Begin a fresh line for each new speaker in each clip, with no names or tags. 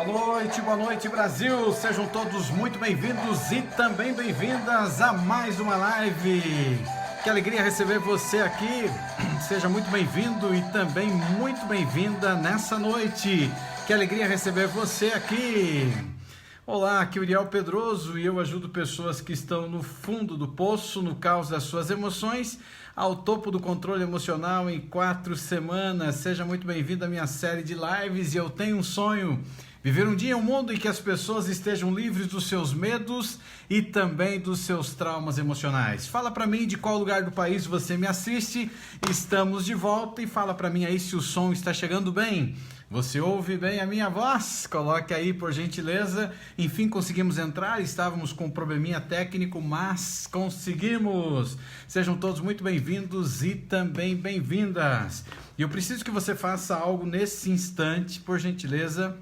Boa noite Brasil, sejam todos muito bem-vindos e também bem-vindas a mais uma live. Que alegria receber você aqui, seja muito bem-vindo e também muito bem-vinda nessa noite. Que alegria receber você aqui. Olá, aqui é o Uriel Pedroso e eu ajudo pessoas que estão no fundo do poço, no caos das suas emoções, ao topo do controle emocional em 4 semanas. Seja muito bem-vindo à minha série de lives e eu tenho um sonho: viver um dia em um mundo em que as pessoas estejam livres dos seus medos e também dos seus traumas emocionais. Fala para mim de qual lugar do país você me assiste. Estamos de volta e fala para mim aí se o som está chegando bem. Você ouve bem a minha voz? Coloque aí, por gentileza. Enfim, conseguimos entrar. Estávamos com um probleminha técnico, mas conseguimos. Sejam todos muito bem-vindos e também bem-vindas. E eu preciso que você faça algo nesse instante, por gentileza,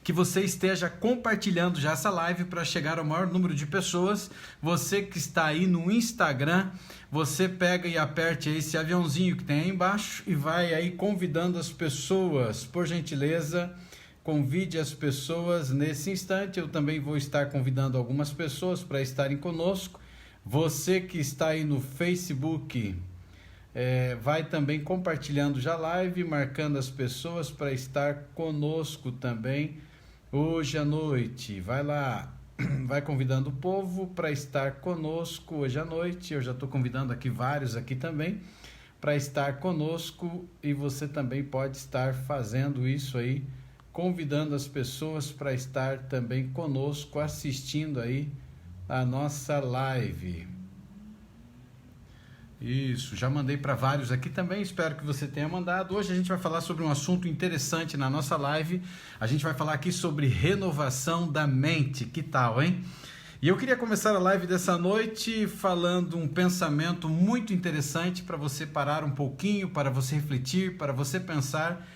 que você esteja compartilhando já essa live para chegar ao maior número de pessoas. Você que está aí no Instagram, você pega e aperte esse aviãozinho que tem aí embaixo e vai aí convidando as pessoas. Por gentileza, convide as pessoas nesse instante. Eu também vou estar convidando algumas pessoas para estarem conosco. Você que está aí no Facebook, vai também compartilhando já a live, marcando as pessoas para estar conosco também hoje à noite. Vai lá, vai convidando o povo para estar conosco hoje à noite. Eu já estou convidando aqui vários aqui também para estar conosco e você também pode estar fazendo isso aí, convidando as pessoas para estar também conosco, assistindo aí a nossa live. Isso, já mandei para vários aqui também, espero que você tenha mandado. Hoje a gente vai falar sobre um assunto interessante na nossa live. A gente vai falar aqui sobre renovação da mente, que tal, hein? E eu queria começar a live dessa noite falando um pensamento muito interessante para você parar um pouquinho, para você refletir, para você pensar.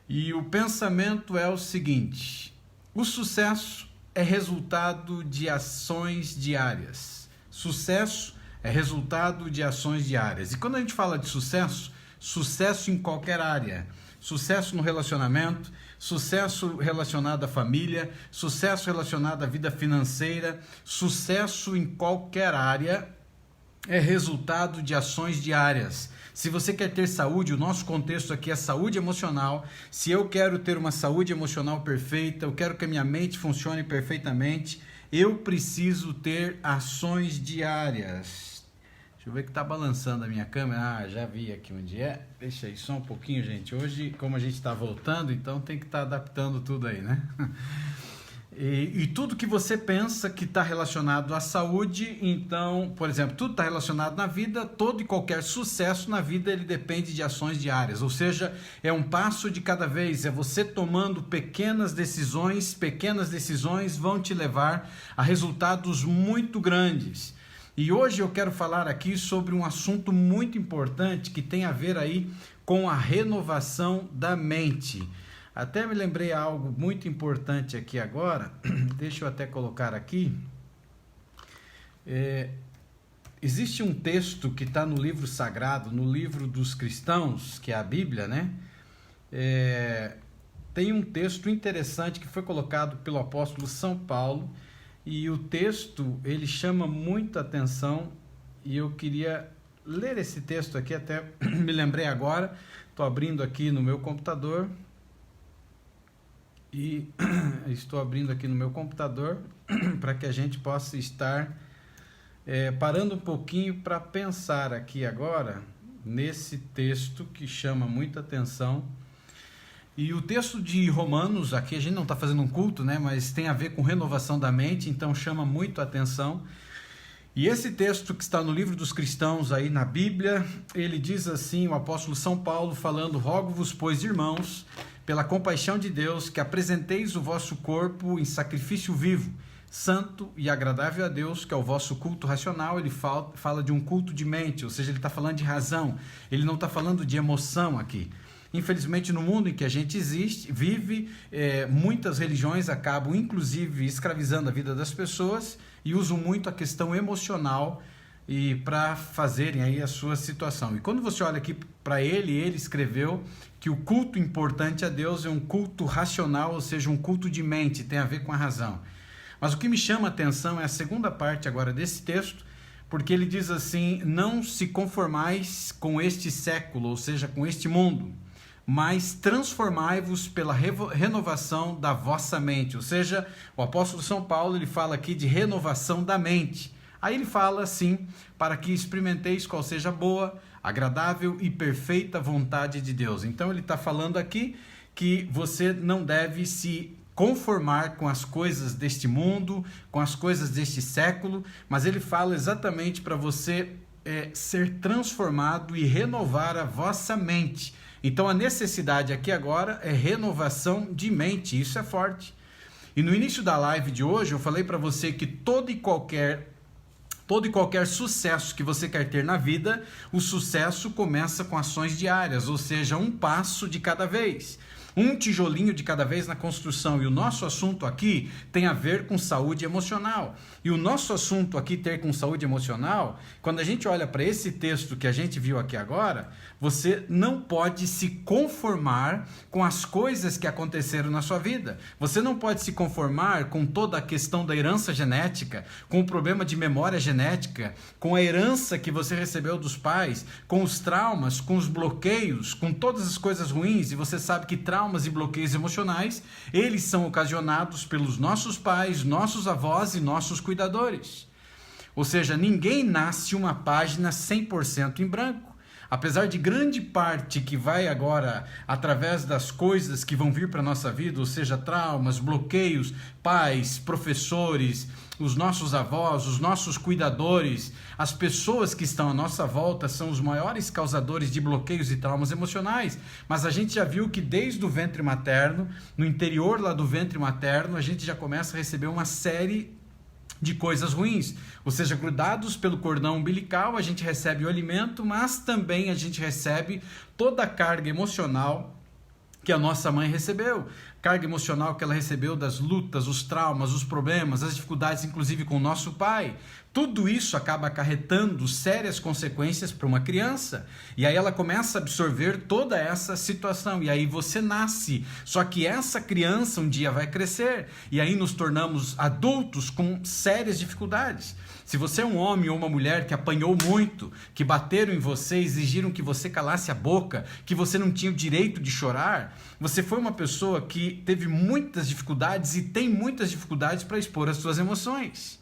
E o pensamento é o seguinte: o sucesso é resultado de ações diárias. Sucesso é resultado de ações diárias. E quando a gente fala de sucesso, sucesso em qualquer área, sucesso no relacionamento, sucesso relacionado à família, sucesso relacionado à vida financeira, sucesso em qualquer área é resultado de ações diárias. Se você quer ter saúde, o nosso contexto aqui é saúde emocional. Se eu quero ter uma saúde emocional perfeita, eu quero que a minha mente funcione perfeitamente, eu preciso ter ações diárias. Deixa eu ver que tá balançando a minha câmera. Já vi aqui onde é. Deixa aí só um pouquinho, gente. Hoje, como a gente está voltando, então tem que estar adaptando tudo aí, né? E tudo que você pensa que está relacionado à saúde, então, por exemplo, tudo está relacionado na vida, todo e qualquer sucesso na vida, ele depende de ações diárias, ou seja, é um passo de cada vez, é você tomando pequenas decisões vão te levar a resultados muito grandes. E hoje eu quero falar aqui sobre um assunto muito importante que tem a ver aí com a renovação da mente. Até me lembrei algo muito importante aqui agora, deixa eu até colocar aqui. Existe um texto que está no livro sagrado, no livro dos cristãos, que é a Bíblia, né? Tem um texto interessante que foi colocado pelo apóstolo São Paulo, e o texto, ele chama muita atenção, e eu queria ler esse texto aqui, até me lembrei agora, estou abrindo aqui no meu computador, e estou abrindo aqui no meu computador para que a gente possa estar parando um pouquinho para pensar aqui agora nesse texto que chama muita atenção. E o texto de Romanos, aqui a gente não está fazendo um culto, né, mas tem a ver com renovação da mente, então chama muito a atenção. E esse texto que está no livro dos cristãos aí na Bíblia, ele diz assim, o apóstolo São Paulo falando: rogo-vos, pois, irmãos, pela compaixão de Deus, que apresenteis o vosso corpo em sacrifício vivo, santo e agradável a Deus, que é o vosso culto racional. Ele fala de um culto de mente, ou seja, ele está falando de razão, ele não está falando de emoção aqui. Infelizmente, no mundo em que a gente vive, muitas religiões acabam, inclusive, escravizando a vida das pessoas e usam muito a questão emocional e para fazerem aí a sua situação. E quando você olha aqui para ele escreveu que o culto importante a Deus é um culto racional, ou seja, um culto de mente, tem a ver com a razão. Mas o que me chama a atenção é a segunda parte agora desse texto, porque ele diz assim: não se conformais com este século, ou seja, com este mundo, mas transformai-vos pela renovação da vossa mente. Ou seja, o apóstolo São Paulo, ele fala aqui de renovação da mente. Aí ele fala assim: para que experimenteis qual seja a boa, agradável e perfeita vontade de Deus. Então ele está falando aqui que você não deve se conformar com as coisas deste mundo, com as coisas deste século, mas ele fala exatamente para você ser transformado e renovar a vossa mente. Então a necessidade aqui agora é renovação de mente, isso é forte. E no início da live de hoje eu falei para você que todo e qualquer sucesso que você quer ter na vida, o sucesso começa com ações diárias, ou seja, um passo de cada vez. Um tijolinho de cada vez na construção. E o nosso assunto aqui tem a ver com saúde emocional. E o nosso assunto aqui ter com saúde emocional, quando a gente olha para esse texto que a gente viu aqui agora, você não pode se conformar com as coisas que aconteceram na sua vida. Você não pode se conformar com toda a questão da herança genética, com o problema de memória genética, com a herança que você recebeu dos pais, com os traumas, com os bloqueios, com todas as coisas ruins. E você sabe que traumas e bloqueios emocionais, eles são ocasionados pelos nossos pais, nossos avós e nossos cuidadores. Ou seja, ninguém nasce uma página 100% em branco. Apesar de grande parte que vai agora através das coisas que vão vir para a nossa vida, ou seja, traumas, bloqueios, pais, professores, os nossos avós, os nossos cuidadores, as pessoas que estão à nossa volta são os maiores causadores de bloqueios e traumas emocionais. Mas a gente já viu que desde o ventre materno, no interior lá do ventre materno, a gente já começa a receber uma série de coisas ruins, ou seja, grudados pelo cordão umbilical, a gente recebe o alimento, mas também a gente recebe toda a carga emocional que a nossa mãe recebeu, carga emocional que ela recebeu das lutas, os traumas, os problemas, as dificuldades, inclusive com o nosso pai. Tudo isso acaba acarretando sérias consequências para uma criança. E aí ela começa a absorver toda essa situação. E aí você nasce. Só que essa criança um dia vai crescer. E aí nos tornamos adultos com sérias dificuldades. Se você é um homem ou uma mulher que apanhou muito, que bateram em você, exigiram que você calasse a boca, que você não tinha o direito de chorar, você foi uma pessoa que teve muitas dificuldades e tem muitas dificuldades para expor as suas emoções.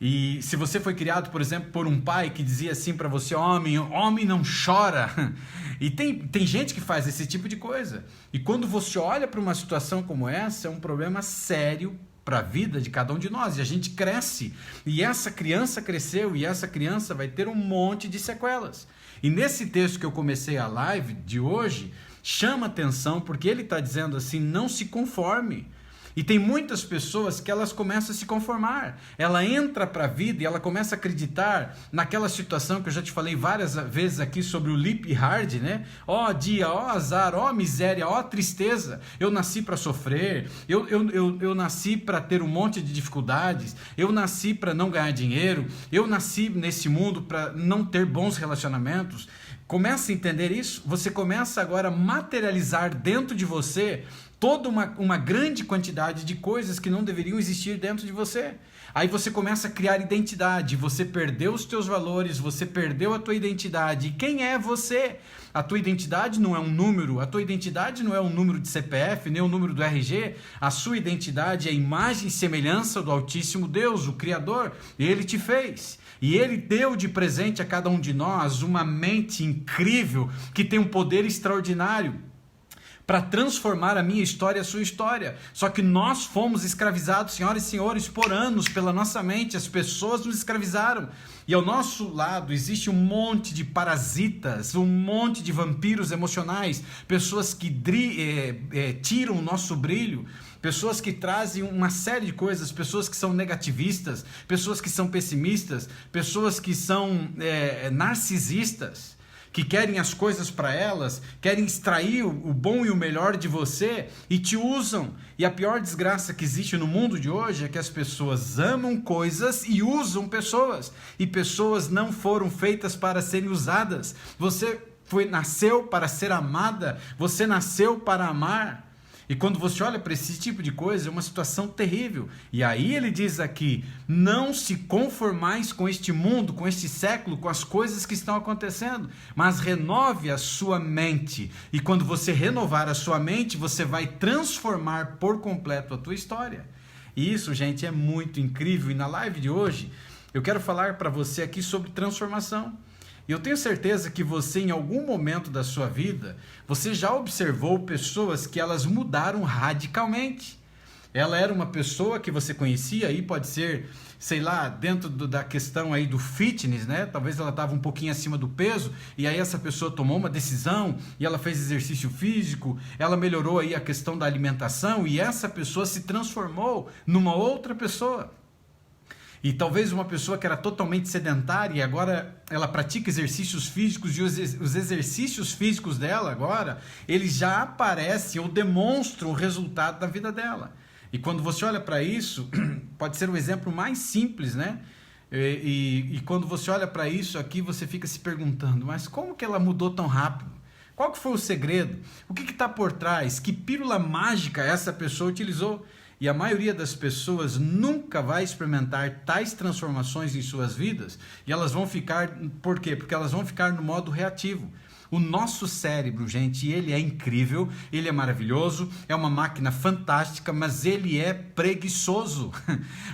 E se você foi criado, por exemplo, por um pai que dizia assim para você: homem não chora. E tem gente que faz esse tipo de coisa. E quando você olha para uma situação como essa, é um problema sério para a vida de cada um de nós. E a gente cresce. E essa criança cresceu e essa criança vai ter um monte de sequelas. E nesse texto que eu comecei a live de hoje, chama atenção porque ele está dizendo assim: não se conforme. E tem muitas pessoas que elas começam a se conformar. Ela entra para a vida e ela começa a acreditar naquela situação que eu já te falei várias vezes aqui sobre o Leap Hard, né? Ó dia, ó azar, ó miséria, ó tristeza. Eu nasci para sofrer, eu nasci para ter um monte de dificuldades, eu nasci para não ganhar dinheiro, eu nasci nesse mundo para não ter bons relacionamentos. Começa a entender isso? Você começa agora a materializar dentro de você toda uma grande quantidade de coisas que não deveriam existir dentro de você. Aí você começa a criar identidade, você perdeu os teus valores, você perdeu a tua identidade. E quem é você? A tua identidade não é um número, a tua identidade não é um número de CPF, nem o número do RG. A sua identidade é a imagem e semelhança do Altíssimo Deus, o Criador. Ele te fez. E Ele deu de presente a cada um de nós uma mente incrível que tem um poder extraordinário para transformar a minha história e a sua história. Só que nós fomos escravizados, senhoras e senhores, por anos pela nossa mente. As pessoas nos escravizaram. E ao nosso lado existe um monte de parasitas, um monte de vampiros emocionais, pessoas que tiram o nosso brilho, pessoas que trazem uma série de coisas, pessoas que são negativistas, pessoas que são pessimistas, pessoas que são narcisistas, que querem as coisas para elas, querem extrair o bom e o melhor de você e te usam. E a pior desgraça que existe no mundo de hoje é que as pessoas amam coisas e usam pessoas. E pessoas não foram feitas para serem usadas. Você nasceu para ser amada, você nasceu para amar. E quando você olha para esse tipo de coisa, é uma situação terrível. E aí ele diz aqui, não se conformais com este mundo, com este século, com as coisas que estão acontecendo, mas renove a sua mente. E quando você renovar a sua mente, você vai transformar por completo a tua história. E isso, gente, é muito incrível. E na live de hoje, eu quero falar para você aqui sobre transformação. E eu tenho certeza que você, em algum momento da sua vida, você já observou pessoas que elas mudaram radicalmente. Ela era uma pessoa que você conhecia, aí pode ser, sei lá, dentro da questão aí do fitness, né? Talvez ela estava um pouquinho acima do peso, e aí essa pessoa tomou uma decisão, e ela fez exercício físico, ela melhorou aí a questão da alimentação, e essa pessoa se transformou numa outra pessoa. E talvez uma pessoa que era totalmente sedentária e agora ela pratica exercícios físicos, e os exercícios físicos dela agora, eles já aparecem ou demonstram o resultado da vida dela. E quando você olha para isso, pode ser um exemplo mais simples, né? E quando você olha para isso aqui, você fica se perguntando, mas como que ela mudou tão rápido? Qual que foi o segredo? O que está por trás? Que pílula mágica essa pessoa utilizou? E a maioria das pessoas nunca vai experimentar tais transformações em suas vidas, e elas vão ficar, por quê? Porque elas vão ficar no modo reativo. O nosso cérebro, gente, ele é incrível, ele é maravilhoso, é uma máquina fantástica, mas ele é preguiçoso.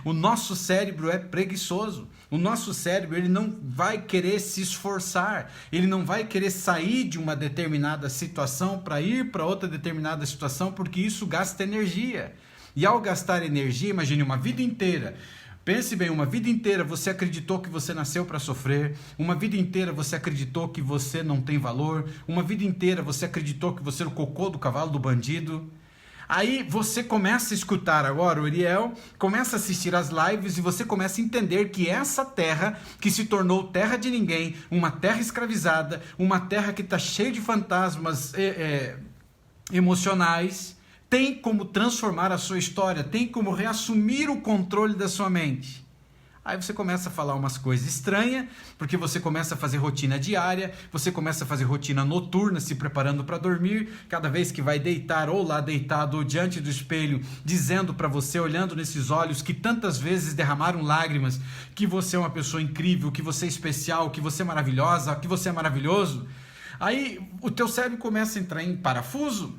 O nosso cérebro é preguiçoso. O nosso cérebro, ele não vai querer se esforçar, ele não vai querer sair de uma determinada situação para ir para outra determinada situação, porque isso gasta energia. E ao gastar energia, imagine uma vida inteira. Pense bem, uma vida inteira você acreditou que você nasceu para sofrer, uma vida inteira você acreditou que você não tem valor, uma vida inteira você acreditou que você era o cocô do cavalo do bandido. Aí você começa a escutar agora o Uriel, começa a assistir as lives e você começa a entender que essa terra que se tornou terra de ninguém, uma terra escravizada, uma terra que está cheia de fantasmas emocionais, tem como transformar a sua história, tem como reassumir o controle da sua mente. Aí você começa a falar umas coisas estranhas, porque você começa a fazer rotina diária, você começa a fazer rotina noturna, se preparando para dormir, cada vez que vai deitar ou lá deitado diante do espelho, dizendo para você, olhando nesses olhos que tantas vezes derramaram lágrimas, que você é uma pessoa incrível, que você é especial, que você é maravilhosa, que você é maravilhoso. Aí o teu cérebro começa a entrar em parafuso,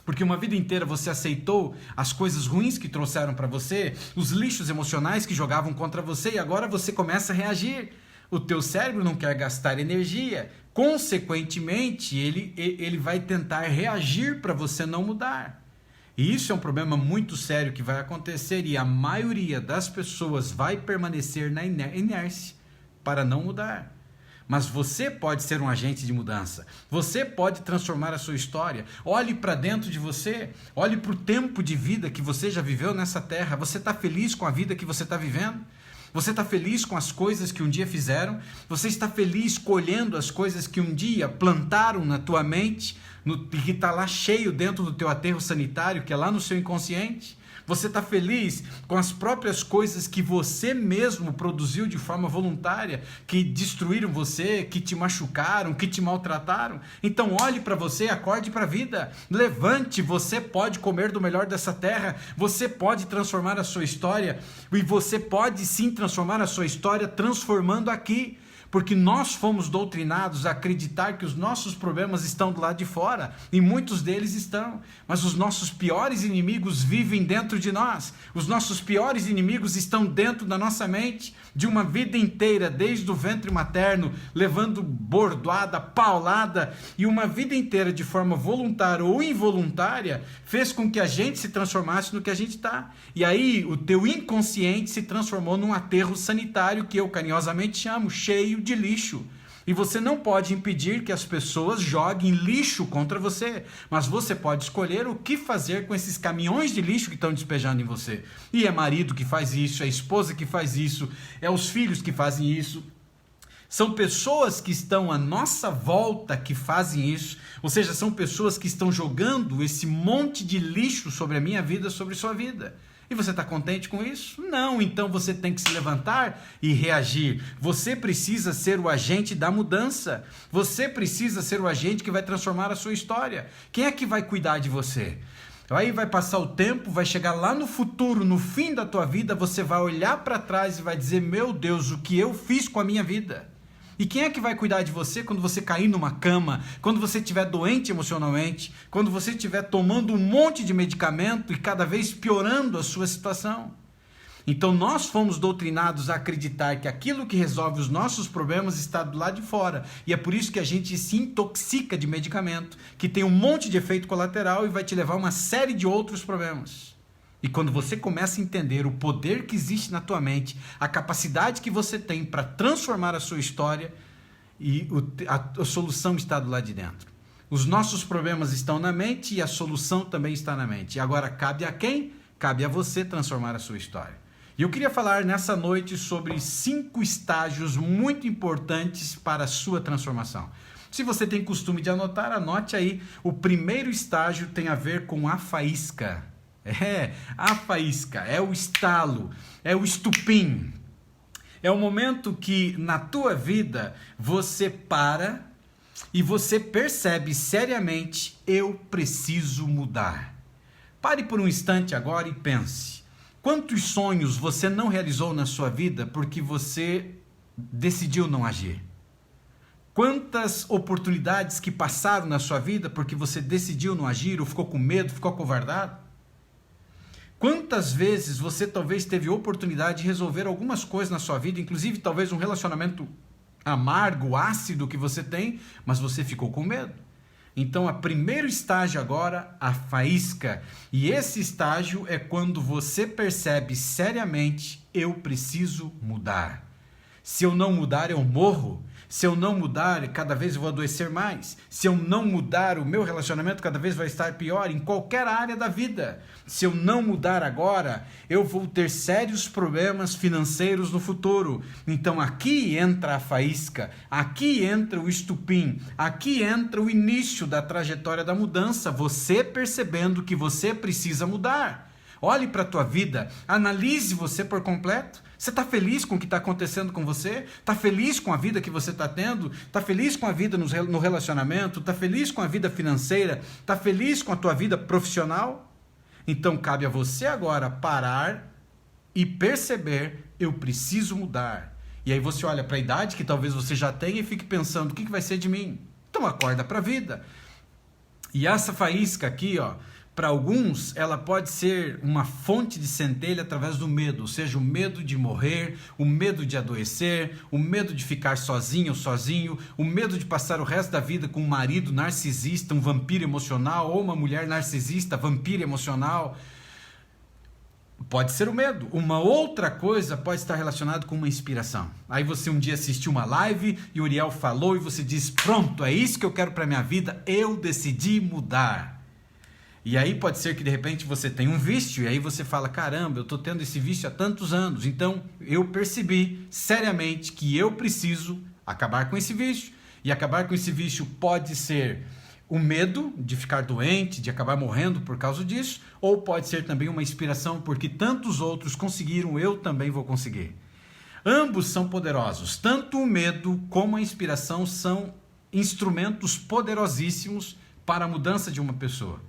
porque uma vida inteira você aceitou as coisas ruins que trouxeram para você, os lixos emocionais que jogavam contra você, e agora você começa a reagir. O teu cérebro não quer gastar energia, consequentemente ele vai tentar reagir para você não mudar. E isso é um problema muito sério que vai acontecer, e a maioria das pessoas vai permanecer na inércia para não mudar. Mas você pode ser um agente de mudança. Você pode transformar a sua história. Olhe para dentro de você. Olhe para o tempo de vida que você já viveu nessa terra. Você está feliz com a vida que você está vivendo? Você está feliz com as coisas que um dia fizeram? Você está feliz colhendo as coisas que um dia plantaram na tua mente? Que está lá cheio dentro do teu aterro sanitário, que é lá no seu inconsciente? Você está feliz com as próprias coisas que você mesmo produziu de forma voluntária, que destruíram você, que te machucaram, que te maltrataram? Então olhe para você, acorde para a vida, levante, você pode comer do melhor dessa terra, você pode transformar a sua história, e você pode sim transformar a sua história transformando aqui. Porque nós fomos doutrinados a acreditar que os nossos problemas estão do lado de fora, e muitos deles estão, mas os nossos piores inimigos vivem dentro de nós, os nossos piores inimigos estão dentro da nossa mente, de uma vida inteira, desde o ventre materno, levando bordoada, paulada, e uma vida inteira de forma voluntária ou involuntária, fez com que a gente se transformasse no que a gente está, e aí o teu inconsciente se transformou num aterro sanitário, que eu carinhosamente chamo, cheio de lixo. E você não pode impedir que as pessoas joguem lixo contra você, mas você pode escolher o que fazer com esses caminhões de lixo que estão despejando em você. E é marido que faz isso, é esposa que faz isso, é os filhos que fazem isso. São pessoas que estão à nossa volta que fazem isso, ou seja, são pessoas que estão jogando esse monte de lixo sobre a minha vida, sobre sua vida. E você está contente com isso? Não, então você tem que se levantar e reagir. Você precisa ser o agente da mudança. Você precisa ser o agente que vai transformar a sua história. Quem é que vai cuidar de você? Aí vai passar o tempo, vai chegar lá no futuro, no fim da tua vida, você vai olhar para trás e vai dizer, meu Deus, o que eu fiz com a minha vida? E quem é que vai cuidar de você quando você cair numa cama, quando você estiver doente emocionalmente, quando você estiver tomando um monte de medicamento e cada vez piorando a sua situação? Então nós fomos doutrinados a acreditar que aquilo que resolve os nossos problemas está do lado de fora. E é por isso que a gente se intoxica de medicamento, que tem um monte de efeito colateral e vai te levar a uma série de outros problemas. E quando você começa a entender o poder que existe na tua mente, a capacidade que você tem para transformar a sua história, e a solução está do lado de dentro. Os nossos problemas estão na mente e a solução também está na mente. E agora cabe a quem? Cabe a você transformar a sua história. E eu queria falar nessa noite sobre 5 estágios muito importantes para a sua transformação. Se você tem costume de anotar, anote aí. O primeiro estágio tem a ver com a faísca. A faísca, é o estalo, é o estupim. É o momento que na tua vida você para e você percebe seriamente, eu preciso mudar. Pare por um instante agora e pense. Quantos sonhos você não realizou na sua vida porque você decidiu não agir? Quantas oportunidades que passaram na sua vida porque você decidiu não agir ou ficou com medo, ficou acovardado? Quantas vezes você talvez teve oportunidade de resolver algumas coisas na sua vida, inclusive talvez um relacionamento amargo, ácido que você tem, mas você ficou com medo? Então, o primeiro estágio agora, a faísca. E esse estágio é quando você percebe seriamente, eu preciso mudar. Se eu não mudar, eu morro. Se eu não mudar, cada vez eu vou adoecer mais. Se eu não mudar, o meu relacionamento cada vez vai estar pior em qualquer área da vida. Se eu não mudar agora, eu vou ter sérios problemas financeiros no futuro. Então aqui entra a faísca, aqui entra o estupim, aqui entra o início da trajetória da mudança, você percebendo que você precisa mudar. Olhe para a tua vida, analise você por completo. Você está feliz com o que está acontecendo com você? Está feliz com a vida que você está tendo? Está feliz com a vida no relacionamento? Está feliz com a vida financeira? Está feliz com a tua vida profissional? Então cabe a você agora parar e perceber, eu preciso mudar. E aí você olha para a idade que talvez você já tenha e fique pensando, o que vai ser de mim? Então acorda para a vida. E essa faísca aqui, para alguns, ela pode ser uma fonte de centelha através do medo, ou seja, o medo de morrer, o medo de adoecer, o medo de ficar sozinho ou sozinho, o medo de passar o resto da vida com um marido narcisista, um vampiro emocional, ou uma mulher narcisista, vampira emocional. Pode ser o medo. Uma outra coisa pode estar relacionada com uma inspiração. Aí você um dia assistiu uma live e o Uriel falou e você diz, pronto, é isso que eu quero para minha vida, eu decidi mudar. E aí pode ser que de repente você tenha um vício e aí você fala, caramba, eu estou tendo esse vício há tantos anos, então eu percebi seriamente que eu preciso acabar com esse vício. E acabar com esse vício pode ser o medo de ficar doente, de acabar morrendo por causa disso, ou pode ser também uma inspiração porque tantos outros conseguiram, eu também vou conseguir. Ambos são poderosos, tanto o medo como a inspiração são instrumentos poderosíssimos para a mudança de uma pessoa.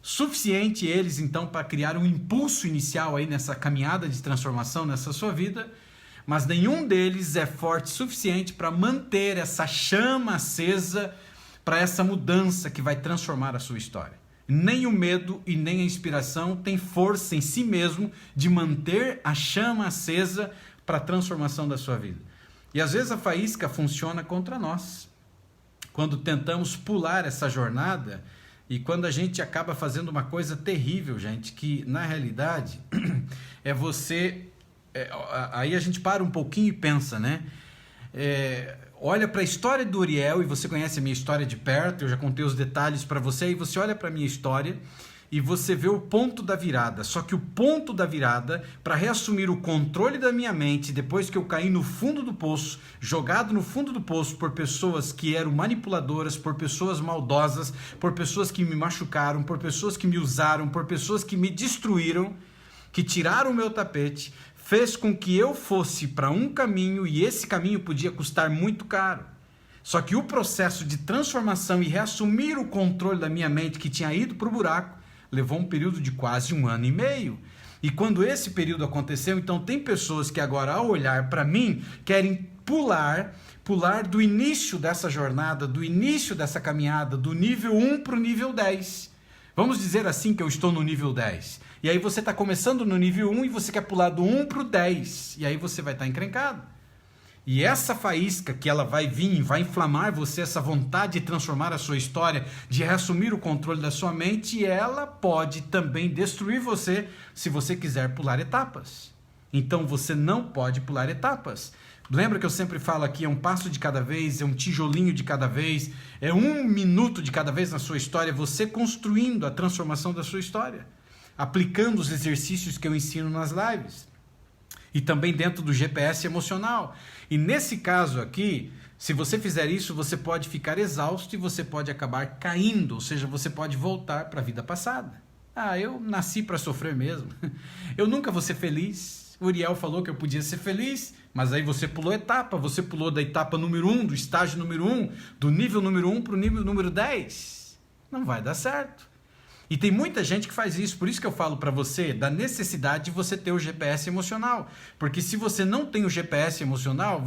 Suficiente eles então para criar um impulso inicial aí nessa caminhada de transformação nessa sua vida, mas nenhum deles é forte o suficiente para manter essa chama acesa para essa mudança que vai transformar a sua história. Nem o medo e nem a inspiração têm força em si mesmo de manter a chama acesa para a transformação da sua vida. E às vezes a faísca funciona contra nós. Quando tentamos pular essa jornada e quando a gente acaba fazendo uma coisa terrível, gente, que na realidade é você... aí a gente para um pouquinho e pensa, né? Olha para a história do Uriel, e você conhece a minha história de perto, eu já contei os detalhes para você, e você olha para a minha história e você vê o ponto da virada. Só que o ponto da virada, para reassumir o controle da minha mente, depois que eu caí no fundo do poço, jogado no fundo do poço por pessoas que eram manipuladoras, por pessoas maldosas, por pessoas que me machucaram, por pessoas que me usaram, por pessoas que me destruíram, que tiraram o meu tapete, fez com que eu fosse para um caminho, e esse caminho podia custar muito caro. Só que o processo de transformação e reassumir o controle da minha mente, que tinha ido para o buraco, levou um período de quase 1 ano e meio. E quando esse período aconteceu, então tem pessoas que agora, ao olhar para mim, querem pular do início dessa jornada, do início dessa caminhada, do nível 1 para o nível 10. Vamos dizer assim que eu estou no nível 10. E aí você está começando no nível 1 e você quer pular do 1 para o 10. E aí você vai estar encrencado. E essa faísca que ela vai vir, vai inflamar você, essa vontade de transformar a sua história, de reassumir o controle da sua mente, ela pode também destruir você se você quiser pular etapas. Então você não pode pular etapas. Lembra que eu sempre falo aqui, é um passo de cada vez, é um tijolinho de cada vez, é 1 minuto de cada vez na sua história, você construindo a transformação da sua história, aplicando os exercícios que eu ensino nas lives. E também dentro do GPS emocional. E nesse caso aqui, se você fizer isso, você pode ficar exausto e você pode acabar caindo, ou seja, você pode voltar para a vida passada. Eu nasci para sofrer mesmo. Eu nunca vou ser feliz. O Uriel falou que eu podia ser feliz, mas aí você pulou etapa, você pulou da etapa número 1, do estágio número 1, do nível número 1 para o nível número 10. Não vai dar certo. E tem muita gente que faz isso, por isso que eu falo para você da necessidade de você ter o GPS emocional. Porque se você não tem o GPS emocional,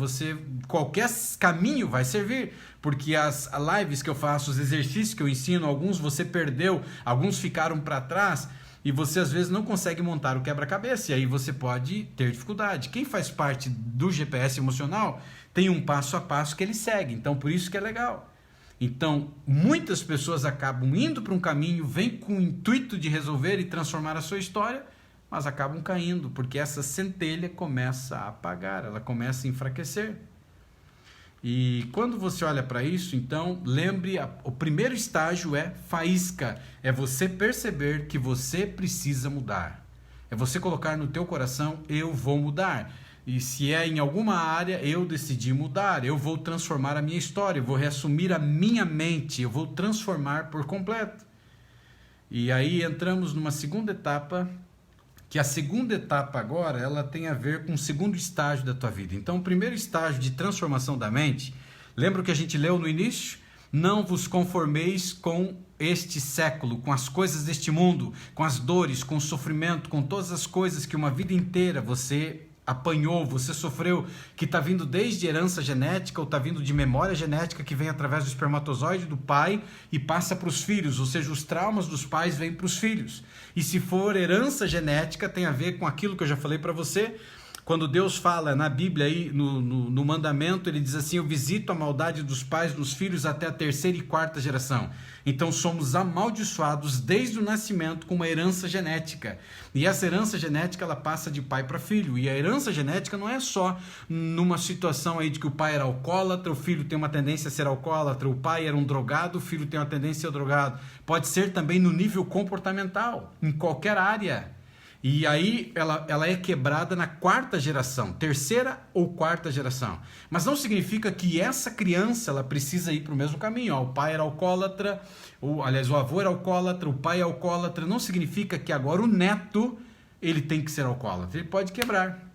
qualquer caminho vai servir. Porque as lives que eu faço, os exercícios que eu ensino, alguns você perdeu, alguns ficaram para trás, e você às vezes não consegue montar o quebra-cabeça, e aí você pode ter dificuldade. Quem faz parte do GPS emocional tem um passo a passo que ele segue, então por isso que é legal. Então, muitas pessoas acabam indo para um caminho, vêm com o intuito de resolver e transformar a sua história, mas acabam caindo, porque essa centelha começa a apagar, ela começa a enfraquecer. E quando você olha para isso, então, lembre, o primeiro estágio é faísca, é você perceber que você precisa mudar. É você colocar no teu coração, eu vou mudar. E se é em alguma área, eu decidi mudar, eu vou transformar a minha história, eu vou reassumir a minha mente, eu vou transformar por completo. E aí entramos numa segunda etapa, que a segunda etapa agora, ela tem a ver com o segundo estágio da tua vida. Então, o primeiro estágio de transformação da mente, lembra o que a gente leu no início? Não vos conformeis com este século, com as coisas deste mundo, com as dores, com o sofrimento, com todas as coisas que uma vida inteira você apanhou, você sofreu, que está vindo desde herança genética ou está vindo de memória genética que vem através do espermatozoide do pai e passa para os filhos, ou seja, os traumas dos pais vêm para os filhos. E se for herança genética, tem a ver com aquilo que eu já falei para você, quando Deus fala na Bíblia, aí, no mandamento, ele diz assim, eu visito a maldade dos pais nos filhos até a 3ª e 4ª geração. Então somos amaldiçoados desde o nascimento com uma herança genética. E essa herança genética ela passa de pai para filho. E a herança genética não é só numa situação aí de que o pai era alcoólatra, o filho tem uma tendência a ser alcoólatra, o pai era um drogado, o filho tem uma tendência a ser drogado. Pode ser também no nível comportamental, em qualquer área. E aí ela é quebrada na 4ª geração, 3ª ou 4ª geração. Mas não significa que essa criança ela precisa ir para o mesmo caminho. O pai era alcoólatra, o avô era alcoólatra, o pai é alcoólatra. Não significa que agora o neto ele tem que ser alcoólatra. Ele pode quebrar.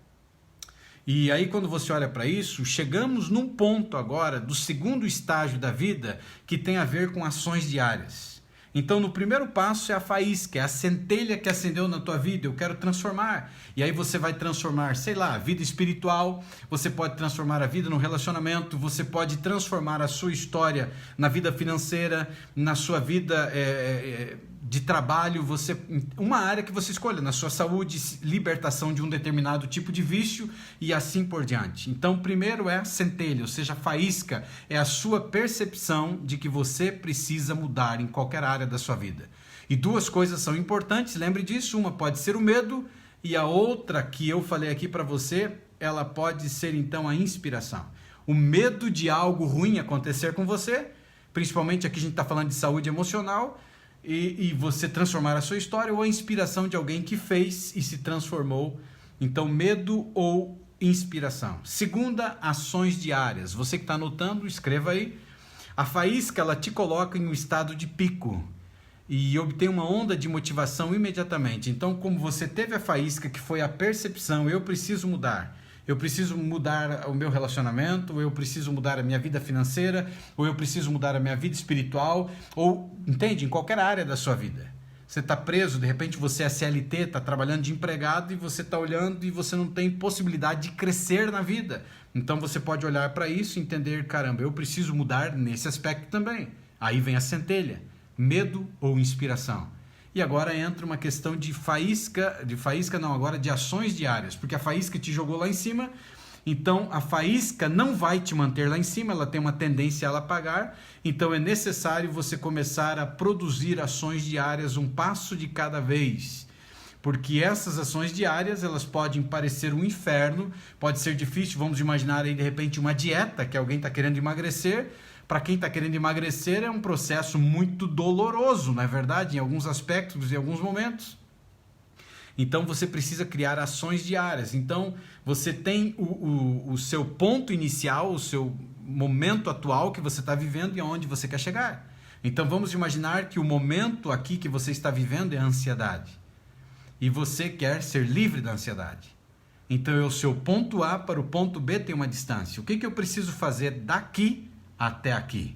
E aí quando você olha para isso, chegamos num ponto agora do segundo estágio da vida que tem a ver com ações diárias. Então, no primeiro passo é a faísca, é a centelha que acendeu na tua vida, eu quero transformar. E aí você vai transformar, sei lá, a vida espiritual, você pode transformar a vida no relacionamento, você pode transformar a sua história na vida financeira, na sua vida de trabalho, uma área que você escolha, na sua saúde, libertação de um determinado tipo de vício e assim por diante. Então, primeiro é a centelha, ou seja, a faísca é a sua percepção de que você precisa mudar em qualquer área da sua vida. E duas coisas são importantes, lembre disso, uma pode ser o medo e a outra que eu falei aqui para você, ela pode ser então a inspiração. O medo de algo ruim acontecer com você, principalmente aqui a gente está falando de saúde emocional, e você transformar a sua história, ou a inspiração de alguém que fez e se transformou. Então, medo ou inspiração. Segunda, ações diárias. Você que está anotando, escreva aí. A faísca, ela te coloca em um estado de pico e obtém uma onda de motivação imediatamente. Então, como você teve a faísca, que foi a percepção, eu preciso mudar o meu relacionamento, ou eu preciso mudar a minha vida financeira, ou eu preciso mudar a minha vida espiritual, ou, entende? Em qualquer área da sua vida. Você está preso, de repente você é CLT, está trabalhando de empregado e você está olhando e você não tem possibilidade de crescer na vida. Então você pode olhar para isso e entender, caramba, eu preciso mudar nesse aspecto também. Aí vem a centelha, medo ou inspiração. E agora entra uma questão de agora de ações diárias, porque a faísca te jogou lá em cima, então a faísca não vai te manter lá em cima, ela tem uma tendência a ela apagar, então é necessário você começar a produzir ações diárias, um passo de cada vez, porque essas ações diárias, elas podem parecer um inferno, pode ser difícil, vamos imaginar aí de repente uma dieta, que alguém está querendo emagrecer. Para quem está querendo emagrecer, é um processo muito doloroso, não é verdade? Em alguns aspectos, em alguns momentos. Então, você precisa criar ações diárias. Então, você tem o seu ponto inicial, o seu momento atual que você está vivendo e aonde você quer chegar. Então, vamos imaginar que o momento aqui que você está vivendo é a ansiedade. E você quer ser livre da ansiedade. Então, o seu ponto A para o ponto B tem uma distância. O que eu preciso fazer daqui até aqui?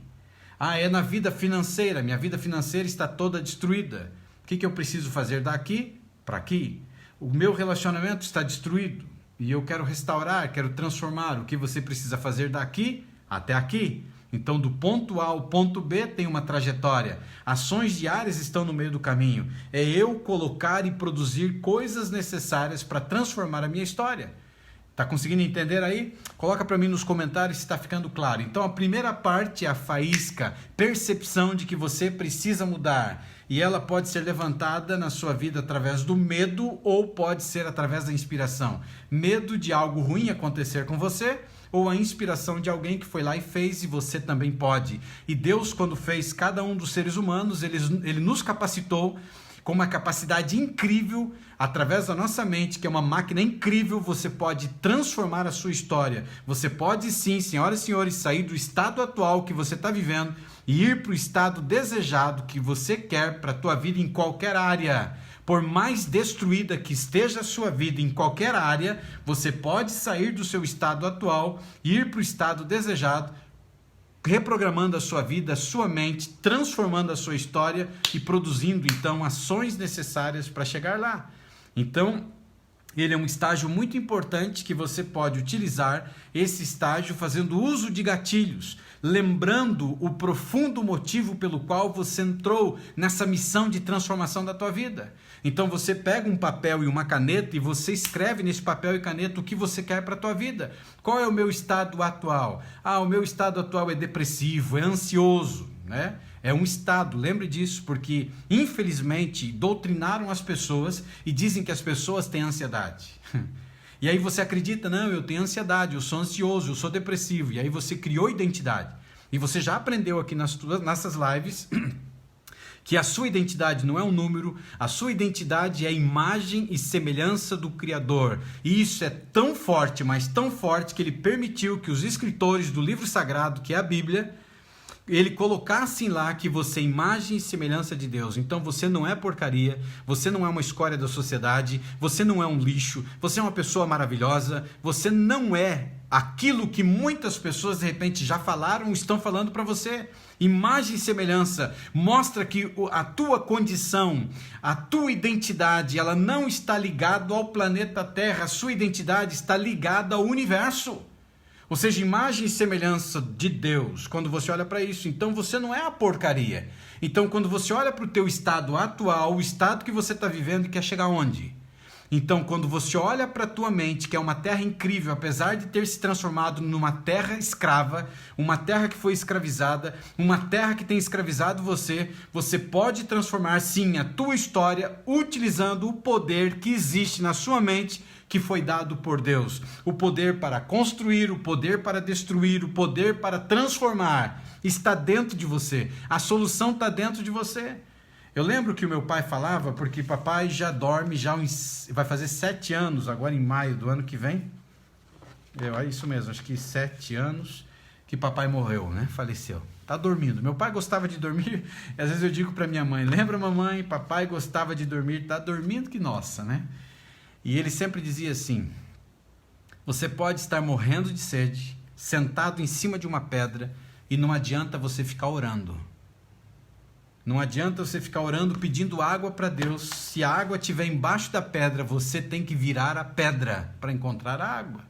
É na vida financeira, minha vida financeira está toda destruída. O que eu preciso fazer daqui para aqui? O meu relacionamento está destruído e eu quero restaurar, quero transformar. O que você precisa fazer daqui até aqui? Então, do ponto A ao ponto B tem uma trajetória. Ações diárias estão no meio do caminho. É eu colocar e produzir coisas necessárias para transformar a minha história. Tá conseguindo entender aí? Coloca para mim nos comentários se está ficando claro. Então, a primeira parte é a faísca, percepção de que você precisa mudar. E ela pode ser levantada na sua vida através do medo ou pode ser através da inspiração. Medo de algo ruim acontecer com você ou a inspiração de alguém que foi lá e fez e você também pode. E Deus, quando fez cada um dos seres humanos, ele nos capacitou com uma capacidade incrível, através da nossa mente, que é uma máquina incrível, você pode transformar a sua história. Você pode sim, senhoras e senhores, sair do estado atual que você está vivendo e ir para o estado desejado que você quer para a tua vida em qualquer área. Por mais destruída que esteja a sua vida em qualquer área, você pode sair do seu estado atual e ir para o estado desejado, reprogramando a sua vida, a sua mente, transformando a sua história e produzindo, então, ações necessárias para chegar lá. Então, ele é um estágio muito importante que você pode utilizar esse estágio fazendo uso de gatilhos, lembrando o profundo motivo pelo qual você entrou nessa missão de transformação da tua vida. Então você pega um papel e uma caneta e você escreve nesse papel e caneta o que você quer para a tua vida. Qual é o meu estado atual? O meu estado atual é depressivo, é ansioso, né? É um estado, lembre disso, porque infelizmente doutrinaram as pessoas e dizem que as pessoas têm ansiedade. E aí você acredita, não, eu tenho ansiedade, eu sou ansioso, eu sou depressivo. E aí você criou identidade. E você já aprendeu aqui nessas lives que a sua identidade não é um número, a sua identidade é a imagem e semelhança do Criador. E isso é tão forte, mas tão forte, que ele permitiu que os escritores do livro sagrado, que é a Bíblia, ele colocasse lá que você é imagem e semelhança de Deus. Então você não é porcaria, você não é uma escória da sociedade, você não é um lixo, você é uma pessoa maravilhosa, você não é aquilo que muitas pessoas de repente já falaram ou estão falando para você. Imagem e semelhança mostra que a tua condição, a tua identidade, ela não está ligada ao planeta Terra, a sua identidade está ligada ao universo. Ou seja, imagem e semelhança de Deus, quando você olha para isso, então você não é a porcaria. Então quando você olha para o teu estado atual, o estado que você está vivendo e quer chegar onde? Então quando você olha para a tua mente, que é uma terra incrível, apesar de ter se transformado numa terra escrava, uma terra que foi escravizada, uma terra que tem escravizado você, você pode transformar sim a tua história utilizando o poder que existe na sua mente, que foi dado por Deus. O poder para construir, o poder para destruir, o poder para transformar está dentro de você. A solução está dentro de você. Eu lembro que o meu pai falava, porque papai já dorme, vai fazer 7 anos, agora em maio do ano que vem. É isso mesmo, acho que 7 anos que papai morreu, né? Faleceu. Tá dormindo. Meu pai gostava de dormir, e às vezes eu digo para minha mãe, lembra mamãe, papai gostava de dormir, tá dormindo que nossa, né? E ele sempre dizia assim, você pode estar morrendo de sede, sentado em cima de uma pedra, e não adianta você ficar orando. Não adianta você ficar orando pedindo água para Deus. Se a água estiver embaixo da pedra, você tem que virar a pedra para encontrar a água.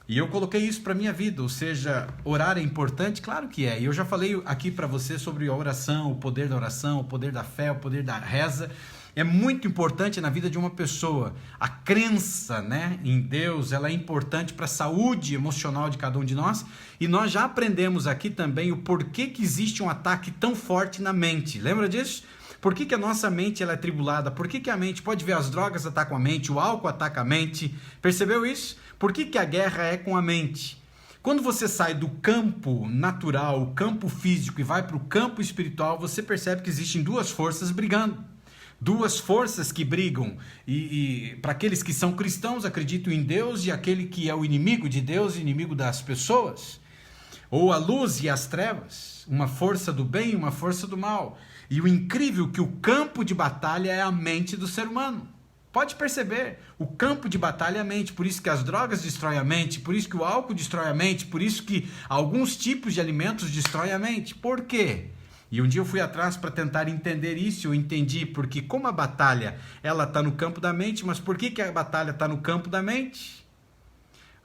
E eu coloquei isso para a minha vida, ou seja, orar é importante? Claro que é. E eu já falei aqui para você sobre a oração, o poder da oração, o poder da fé, o poder da reza. É muito importante na vida de uma pessoa. A crença, né, em Deus, ela é importante para a saúde emocional de cada um de nós. E nós já aprendemos aqui também o porquê que existe um ataque tão forte na mente. Lembra disso? Por que a nossa mente ela é tribulada? Por que a mente, pode ver, as drogas atacam a mente, o álcool ataca a mente. Percebeu isso? Por que a guerra é com a mente? Quando você sai do campo natural, o campo físico, e vai para o campo espiritual, você percebe que existem duas forças brigando. Duas forças que brigam, e para aqueles que são cristãos, acreditam em Deus, e aquele que é o inimigo de Deus, inimigo das pessoas, ou a luz e as trevas, uma força do bem e uma força do mal. E o incrível é que o campo de batalha é a mente do ser humano. Pode perceber, o campo de batalha é a mente, por isso que as drogas destroem a mente, por isso que o álcool destrói a mente, por isso que alguns tipos de alimentos destroem a mente. Por quê? E um dia eu fui atrás para tentar entender isso, eu entendi, porque como a batalha ela está no campo da mente, mas por que a batalha está no campo da mente?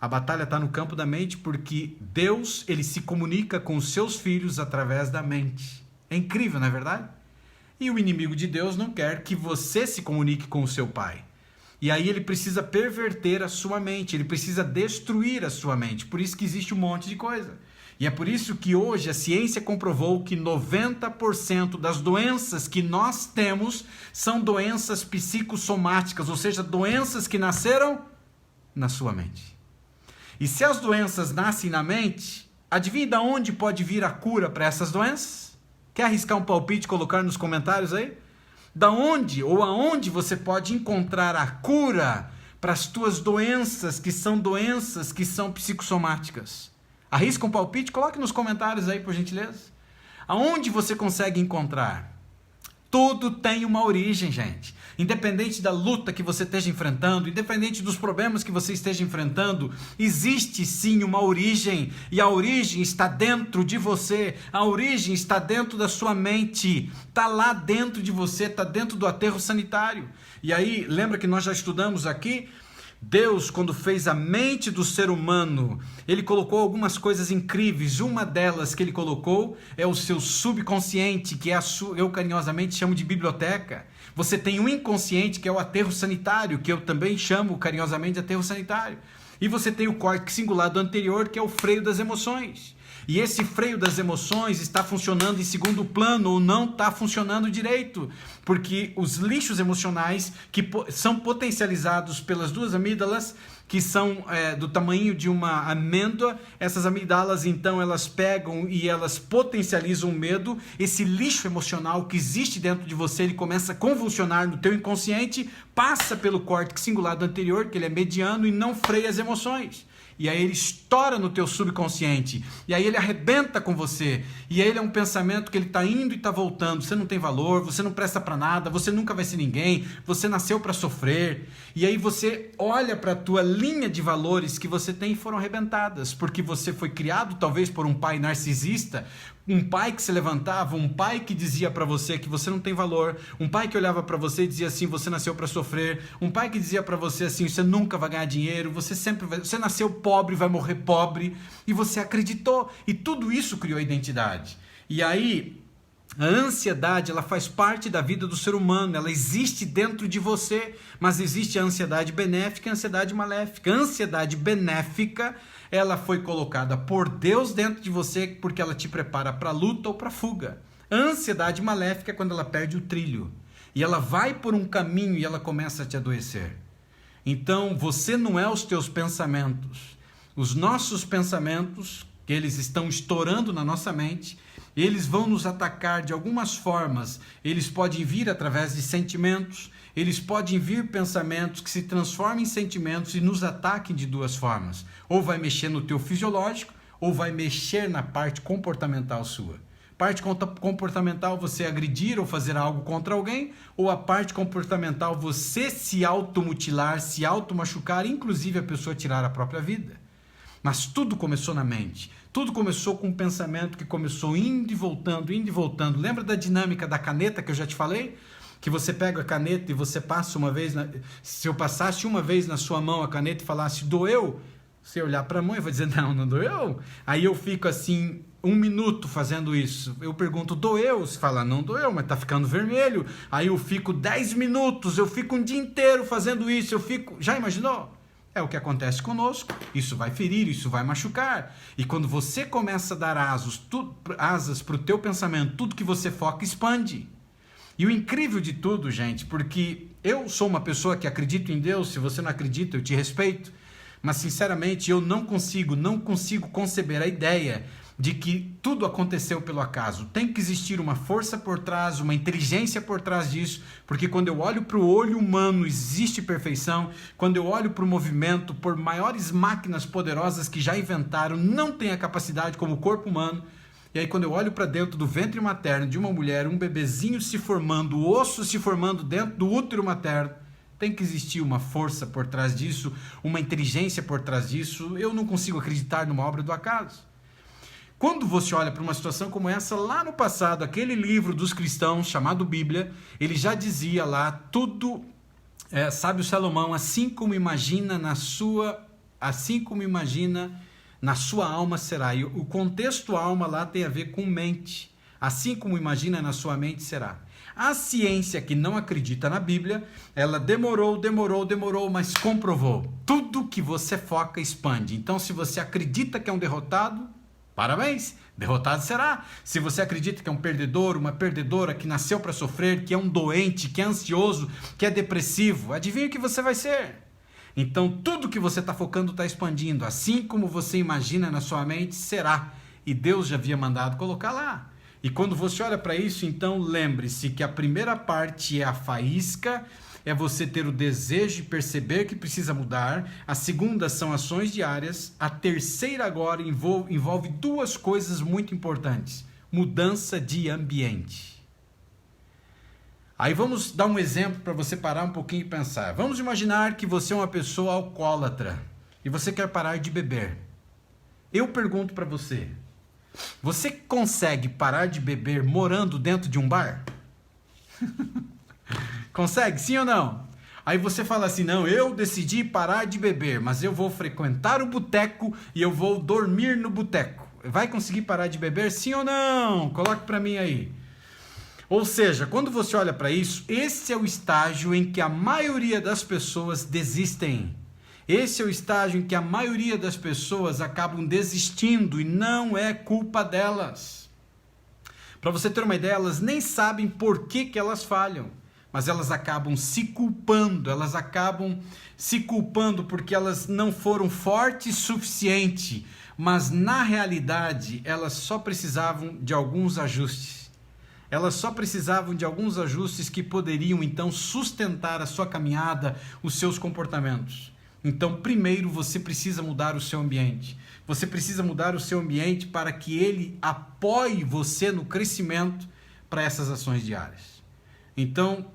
A batalha está no campo da mente porque Deus ele se comunica com os seus filhos através da mente. É incrível, não é verdade? E o inimigo de Deus não quer que você se comunique com o seu pai. E aí ele precisa perverter a sua mente, ele precisa destruir a sua mente. Por isso que existe um monte de coisa. E é por isso que hoje a ciência comprovou que 90% das doenças que nós temos são doenças psicossomáticas, ou seja, doenças que nasceram na sua mente. E se as doenças nascem na mente, adivinha de onde pode vir a cura para essas doenças? Quer arriscar um palpite e colocar nos comentários aí? Da onde ou aonde você pode encontrar a cura para as tuas doenças que são psicossomáticas? Arrisca um palpite? Coloque nos comentários aí, por gentileza. Aonde você consegue encontrar? Tudo tem uma origem, gente. Independente da luta que você esteja enfrentando, independente dos problemas que você esteja enfrentando, existe sim uma origem. E a origem está dentro de você. A origem está dentro da sua mente. Está lá dentro de você, está dentro do aterro sanitário. E aí, lembra que nós já estudamos aqui? Deus, quando fez a mente do ser humano, ele colocou algumas coisas incríveis. Uma delas que ele colocou é o seu subconsciente, que eu carinhosamente chamo de biblioteca. Você tem um inconsciente, que é o aterro sanitário, que eu também chamo carinhosamente de aterro sanitário. E você tem o córtex cingulado anterior, que é o freio das emoções. E esse freio das emoções está funcionando em segundo plano ou não está funcionando direito, porque os lixos emocionais que são potencializados pelas duas amígdalas, que são do tamanho de uma amêndoa, essas amígdalas então elas pegam e elas potencializam o medo. Esse lixo emocional que existe dentro de você, ele começa a convulsionar no teu inconsciente, passa pelo córtex cingulado anterior, que ele é mediano e não freia as emoções. E aí ele estoura no teu subconsciente, e aí ele arrebenta com você, e aí ele é um pensamento que ele está indo e está voltando, você não tem valor, você não presta para nada, você nunca vai ser ninguém, você nasceu para sofrer, e aí você olha para a tua linha de valores que você tem e foram arrebentadas, porque você foi criado talvez por um pai narcisista, um pai que se levantava, um pai que dizia para você que você não tem valor, um pai que olhava para você e dizia assim, você nasceu para sofrer, um pai que dizia para você assim, você nunca vai ganhar dinheiro, você nasceu pobre, vai morrer pobre, e você acreditou, e tudo isso criou a identidade. E aí, a ansiedade, ela faz parte da vida do ser humano, ela existe dentro de você, mas existe a ansiedade benéfica e a ansiedade maléfica. A ansiedade benéfica, ela foi colocada por Deus dentro de você porque ela te prepara para a luta ou para a fuga. A ansiedade maléfica é quando ela perde o trilho e ela vai por um caminho e ela começa a te adoecer. Então, você não é os teus pensamentos. Os nossos pensamentos que eles estão estourando na nossa mente. Eles vão nos atacar de algumas formas. Eles podem vir através de sentimentos, eles podem vir pensamentos que se transformam em sentimentos e nos ataquem de duas formas. Ou vai mexer no teu fisiológico, ou vai mexer na parte comportamental sua. Parte comportamental, você agredir ou fazer algo contra alguém, ou a parte comportamental, você se automutilar, se automachucar, inclusive a pessoa tirar a própria vida. Mas tudo começou na mente. Tudo começou com um pensamento que começou indo e voltando, indo e voltando. Lembra da dinâmica da caneta que eu já te falei? Que você pega a caneta e você passa uma vez... Se eu passasse uma vez na sua mão a caneta e falasse, doeu? Você olhar para a mão e vai dizer, não doeu. Aí eu fico assim, 1 minuto fazendo isso. Eu pergunto, doeu? Você fala, não doeu, mas tá ficando vermelho. Aí eu fico 10 minutos, eu fico um dia inteiro fazendo isso. Já imaginou? É o que acontece conosco. Isso vai ferir, isso vai machucar. E quando você começa a dar asas para o teu pensamento, tudo que você foca expande. E o incrível de tudo, gente, porque eu sou uma pessoa que acredito em Deus. Se você não acredita, eu te respeito. Mas, sinceramente, eu não consigo conceber a ideia de que tudo aconteceu pelo acaso. Tem que existir uma força por trás, uma inteligência por trás disso, porque quando eu olho para o olho humano, existe perfeição. Quando eu olho para o movimento, por maiores máquinas poderosas que já inventaram, não tem a capacidade como o corpo humano. E aí, quando eu olho para dentro do ventre materno de uma mulher, um bebezinho se formando, o osso se formando dentro do útero materno, tem que existir uma força por trás disso, uma inteligência por trás disso. Eu não consigo acreditar numa obra do acaso. Quando você olha para uma situação como essa, lá no passado, aquele livro dos cristãos chamado Bíblia, ele já dizia lá tudo, sábio Salomão, assim como imagina na sua alma será. E o contexto alma lá tem a ver com mente. Assim como imagina na sua mente será. A ciência que não acredita na Bíblia, ela demorou, mas comprovou. Tudo que você foca expande. Então, se você acredita que é um derrotado, parabéns, derrotado será. Se você acredita que é um perdedor, uma perdedora que nasceu para sofrer, que é um doente, que é ansioso, que é depressivo, adivinha o que você vai ser? Então, tudo que você está focando está expandindo. Assim como você imagina na sua mente, será. E Deus já havia mandado colocar lá. E quando você olha para isso, então lembre-se que a primeira parte é a faísca, é você ter o desejo de perceber que precisa mudar. A segunda são ações diárias. A terceira agora envolve duas coisas muito importantes. Mudança de ambiente. Aí vamos dar um exemplo para você parar um pouquinho e pensar. Vamos imaginar que você é uma pessoa alcoólatra e você quer parar de beber. Eu pergunto para você, você consegue parar de beber morando dentro de um bar? Consegue, sim ou não? Aí você fala assim, não, eu decidi parar de beber, mas eu vou frequentar o boteco e eu vou dormir no boteco. Vai conseguir parar de beber, sim ou não? Coloque para mim aí. Ou seja, quando você olha para isso, esse é o estágio em que a maioria das pessoas desistem. Esse é o estágio em que a maioria das pessoas acabam desistindo e não é culpa delas. Para você ter uma ideia, elas nem sabem por que elas falham, mas elas acabam se culpando, porque elas não foram fortes o suficiente, mas na realidade elas só precisavam de alguns ajustes. Elas só precisavam de alguns ajustes que poderiam então sustentar a sua caminhada, os seus comportamentos. Então, primeiro você precisa mudar o seu ambiente. Você precisa mudar o seu ambiente para que ele apoie você no crescimento para essas ações diárias. Então,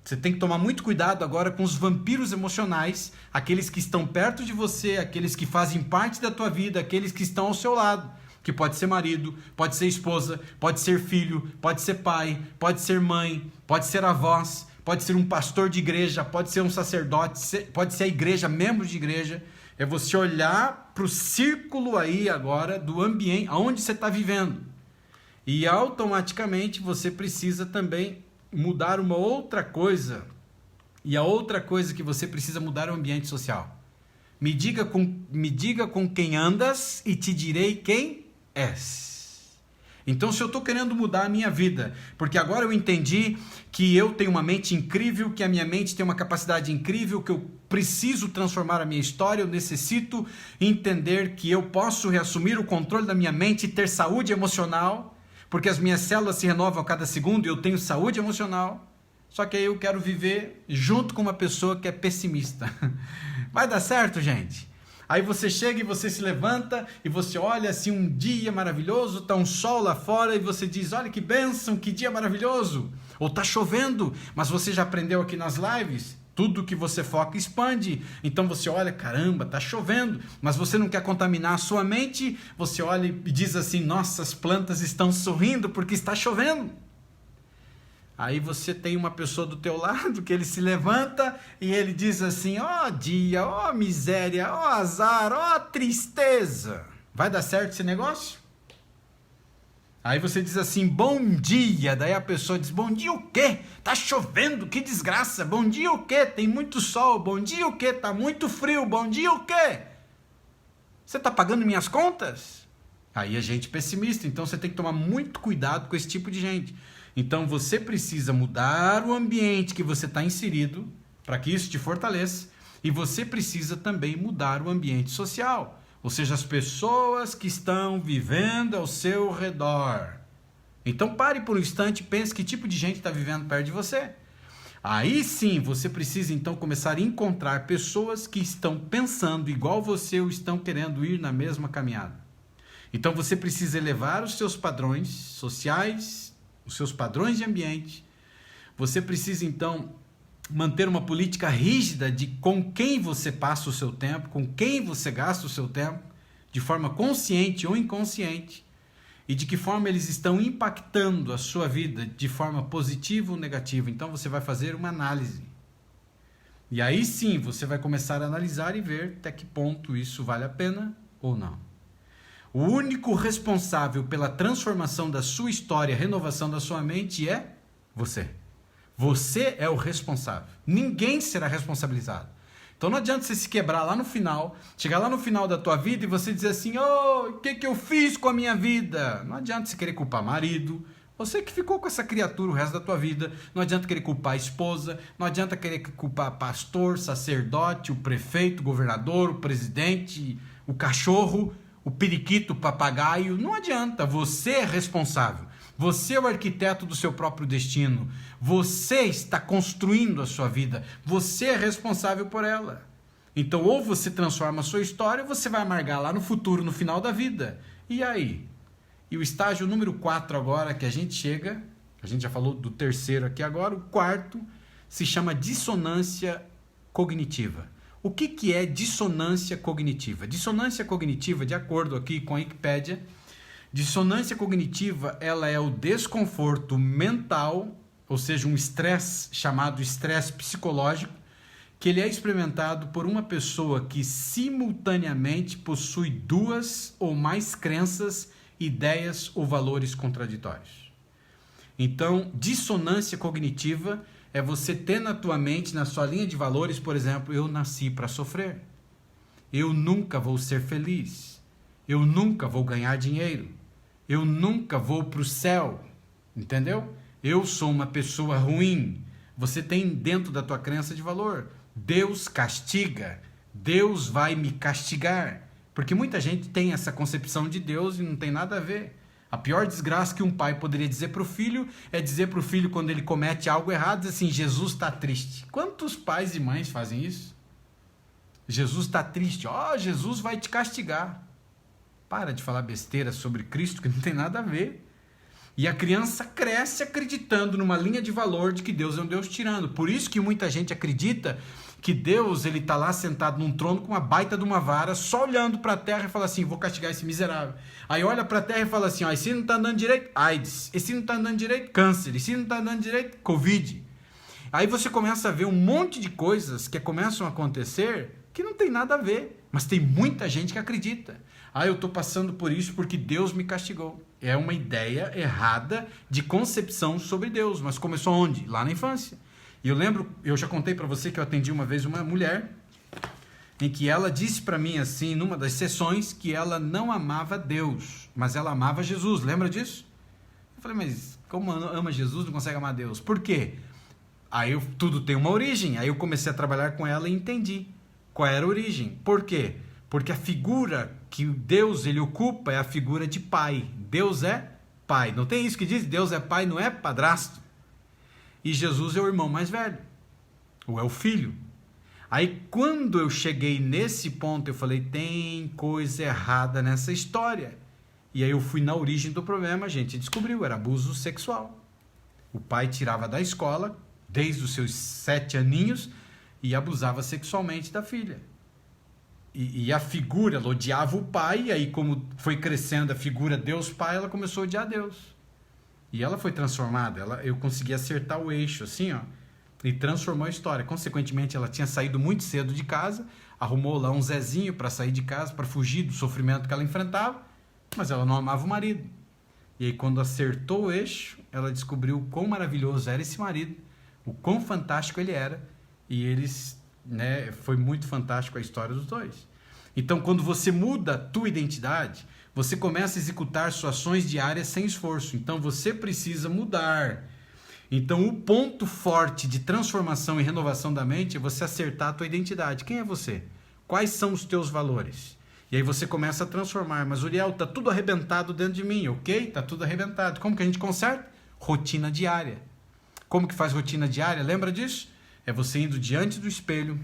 você tem que tomar muito cuidado agora com os vampiros emocionais, aqueles que estão perto de você, aqueles que fazem parte da tua vida, aqueles que estão ao seu lado, que pode ser marido, pode ser esposa, pode ser filho, pode ser pai, pode ser mãe, pode ser avós, pode ser um pastor de igreja, pode ser um sacerdote, pode ser a igreja, membro de igreja. É você olhar para o círculo aí agora do ambiente, onde você está vivendo. E automaticamente você precisa também mudar uma outra coisa. E a outra coisa que você precisa mudar é o ambiente social. Me diga com quem andas e te direi quem és. Então, se eu estou querendo mudar a minha vida, porque agora eu entendi que eu tenho uma mente incrível, que a minha mente tem uma capacidade incrível, que eu preciso transformar a minha história, eu necessito entender que eu posso reassumir o controle da minha mente e ter saúde emocional, porque as minhas células se renovam a cada segundo e eu tenho saúde emocional. Só que aí eu quero viver junto com uma pessoa que é pessimista. Vai dar certo, gente? Aí você chega e você se levanta e você olha assim um dia maravilhoso, tá um sol lá fora e você diz, olha que bênção, que dia maravilhoso. Ou tá chovendo, mas você já aprendeu aqui nas lives, tudo que você foca expande. Então você olha, caramba, tá chovendo, mas você não quer contaminar a sua mente, você olha e diz assim, nossa, as plantas estão sorrindo porque está chovendo. Aí você tem uma pessoa do teu lado que ele se levanta e ele diz assim, ó dia, ó miséria, ó azar, ó tristeza. Vai dar certo esse negócio? Aí você diz assim, bom dia. Daí a pessoa diz, bom dia o quê? Tá chovendo, que desgraça. Bom dia o quê? Tem muito sol. Bom dia o quê? Tá muito frio. Bom dia o quê? Você tá pagando minhas contas? Aí é gente pessimista, então você tem que tomar muito cuidado com esse tipo de gente. Então você precisa mudar o ambiente que você está inserido para que isso te fortaleça e você precisa também mudar o ambiente social, ou seja, as pessoas que estão vivendo ao seu redor. Então pare por um instante e pense que tipo de gente está vivendo perto de você. Aí sim você precisa então começar a encontrar pessoas que estão pensando igual você ou estão querendo ir na mesma caminhada. Então você precisa elevar os seus padrões sociais, os seus padrões de ambiente. Você precisa, então, manter uma política rígida de com quem você passa o seu tempo, com quem você gasta o seu tempo, de forma consciente ou inconsciente, e de que forma eles estão impactando a sua vida de forma positiva ou negativa. Então, você vai fazer uma análise. E aí sim, você vai começar a analisar e ver até que ponto isso vale a pena ou não. O único responsável pela transformação da sua história, renovação da sua mente é você. Você é o responsável. Ninguém será responsabilizado. Então não adianta você se quebrar lá no final, chegar lá no final da tua vida e você dizer assim, o que eu fiz com a minha vida? Não adianta você querer culpar marido, você que ficou com essa criatura o resto da tua vida. Não adianta querer culpar a esposa, não adianta querer culpar pastor, sacerdote, o prefeito, o governador, o presidente, o cachorro, o periquito, o papagaio. Não adianta, você é responsável. Você é o arquiteto do seu próprio destino. Você está construindo a sua vida. Você é responsável por ela. Então, ou você transforma a sua história, ou você vai amargar lá no futuro, no final da vida. E aí? E o estágio número 4 agora que a gente chega, a gente já falou do terceiro aqui agora, o quarto se chama dissonância cognitiva. O que é dissonância cognitiva? Dissonância cognitiva, de acordo aqui com a Wikipédia, dissonância cognitiva, ela é o desconforto mental, ou seja, um estresse chamado estresse psicológico, que ele é experimentado por uma pessoa que simultaneamente possui duas ou mais crenças, ideias ou valores contraditórios. Então, dissonância cognitiva é você ter na tua mente, na sua linha de valores, por exemplo, eu nasci para sofrer, eu nunca vou ser feliz, eu nunca vou ganhar dinheiro, eu nunca vou para o céu, entendeu? Eu sou uma pessoa ruim. Você tem dentro da tua crença de valor, Deus castiga, Deus vai me castigar, porque muita gente tem essa concepção de Deus e não tem nada a ver. A pior desgraça que um pai poderia dizer para o filho é dizer para o filho quando ele comete algo errado, dizer assim, Jesus está triste. Quantos pais e mães fazem isso? Jesus está triste, Jesus vai te castigar. Para de falar besteira sobre Cristo, que não tem nada a ver. E a criança cresce acreditando numa linha de valor de que Deus é um Deus tirano. Por isso que muita gente acredita que Deus ele está lá sentado num trono com uma baita de uma vara, só olhando para a terra e fala assim, vou castigar esse miserável. Aí olha para a terra e fala assim, esse não está andando direito, AIDS. Esse não está andando direito, câncer. Esse não está andando direito, Covid. Aí você começa a ver um monte de coisas que começam a acontecer que não tem nada a ver. Mas tem muita gente que acredita. Eu estou passando por isso porque Deus me castigou. É uma ideia errada de concepção sobre Deus. Mas começou onde? Lá na infância. E eu lembro, eu já contei para você que eu atendi uma vez uma mulher em que ela disse para mim assim, numa das sessões, que ela não amava Deus, mas ela amava Jesus. Lembra disso? falei, mas como ama Jesus, não consegue amar Deus? Por quê? Aí tudo tem uma origem. Aí eu comecei a trabalhar com ela e entendi qual era a origem. Por quê? Porque a figura que Deus ele ocupa é a figura de pai. Deus é pai. Não tem isso que diz? Deus é pai, não é padrasto. E Jesus é o irmão mais velho. Ou é o filho. Aí quando eu cheguei nesse ponto, eu falei, tem coisa errada nessa história. E aí eu fui na origem do problema, a gente descobriu, era abuso sexual. O pai tirava da escola, desde os seus 7 aninhos, e abusava sexualmente da filha. E a figura, ela odiava o pai, e aí como foi crescendo a figura Deus Pai, ela começou a odiar Deus. E ela foi transformada, eu consegui acertar o eixo, assim, ó, e transformou a história. Consequentemente, ela tinha saído muito cedo de casa, arrumou lá um Zezinho para sair de casa, para fugir do sofrimento que ela enfrentava, mas ela não amava o marido. E aí, quando acertou o eixo, ela descobriu o quão maravilhoso era esse marido, o quão fantástico ele era, e eles, né, foi muito fantástico a história dos dois. Então, quando você muda a tua identidade, você começa a executar suas ações diárias sem esforço. Então, você precisa mudar. Então, o ponto forte de transformação e renovação da mente é você acertar a tua identidade. Quem é você? Quais são os teus valores? E aí você começa a transformar. Mas, Uriel, está tudo arrebentado dentro de mim, ok? Está tudo arrebentado. Como que a gente conserta? Rotina diária. Como que faz rotina diária? Lembra disso? É você indo diante do espelho,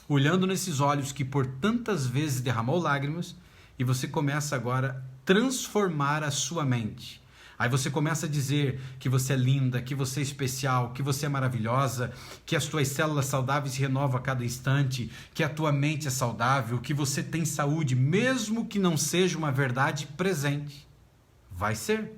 olhando nesses olhos que por tantas vezes derramou lágrimas, e você começa agora a transformar a sua mente. Aí você começa a dizer que você é linda, que você é especial, que você é maravilhosa, que as tuas células saudáveis se renovam a cada instante, que a tua mente é saudável, que você tem saúde, mesmo que não seja uma verdade presente. Vai ser.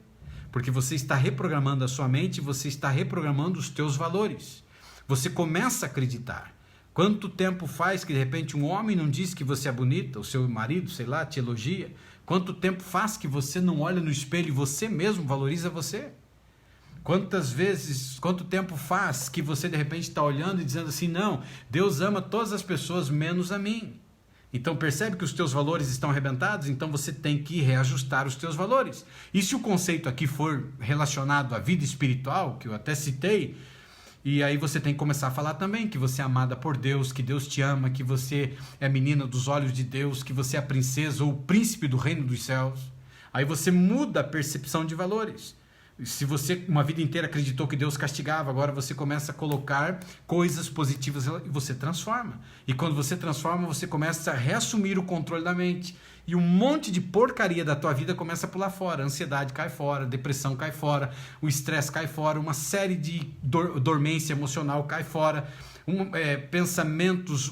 Porque você está reprogramando a sua mente, você está reprogramando os teus valores. Você começa a acreditar. Quanto tempo faz que de repente um homem não diz que você é bonita, o seu marido, sei lá, te elogia? Quanto tempo faz que você não olha no espelho e você mesmo valoriza você? Quanto tempo faz que você de repente está olhando e dizendo assim, não, Deus ama todas as pessoas menos a mim. Então percebe que os teus valores estão arrebentados, então você tem que reajustar os teus valores. E se o conceito aqui for relacionado à vida espiritual, que eu até citei, e aí você tem que começar a falar também que você é amada por Deus, que Deus te ama, que você é menina dos olhos de Deus, que você é a princesa ou o príncipe do reino dos céus. Aí você muda a percepção de valores. Se você uma vida inteira acreditou que Deus castigava, agora você começa a colocar coisas positivas e você transforma. E quando você transforma, você começa a reassumir o controle da mente. E um monte de porcaria da tua vida começa a pular fora. A ansiedade cai fora, a depressão cai fora, o estresse cai fora, uma série de dormência emocional cai fora, pensamentos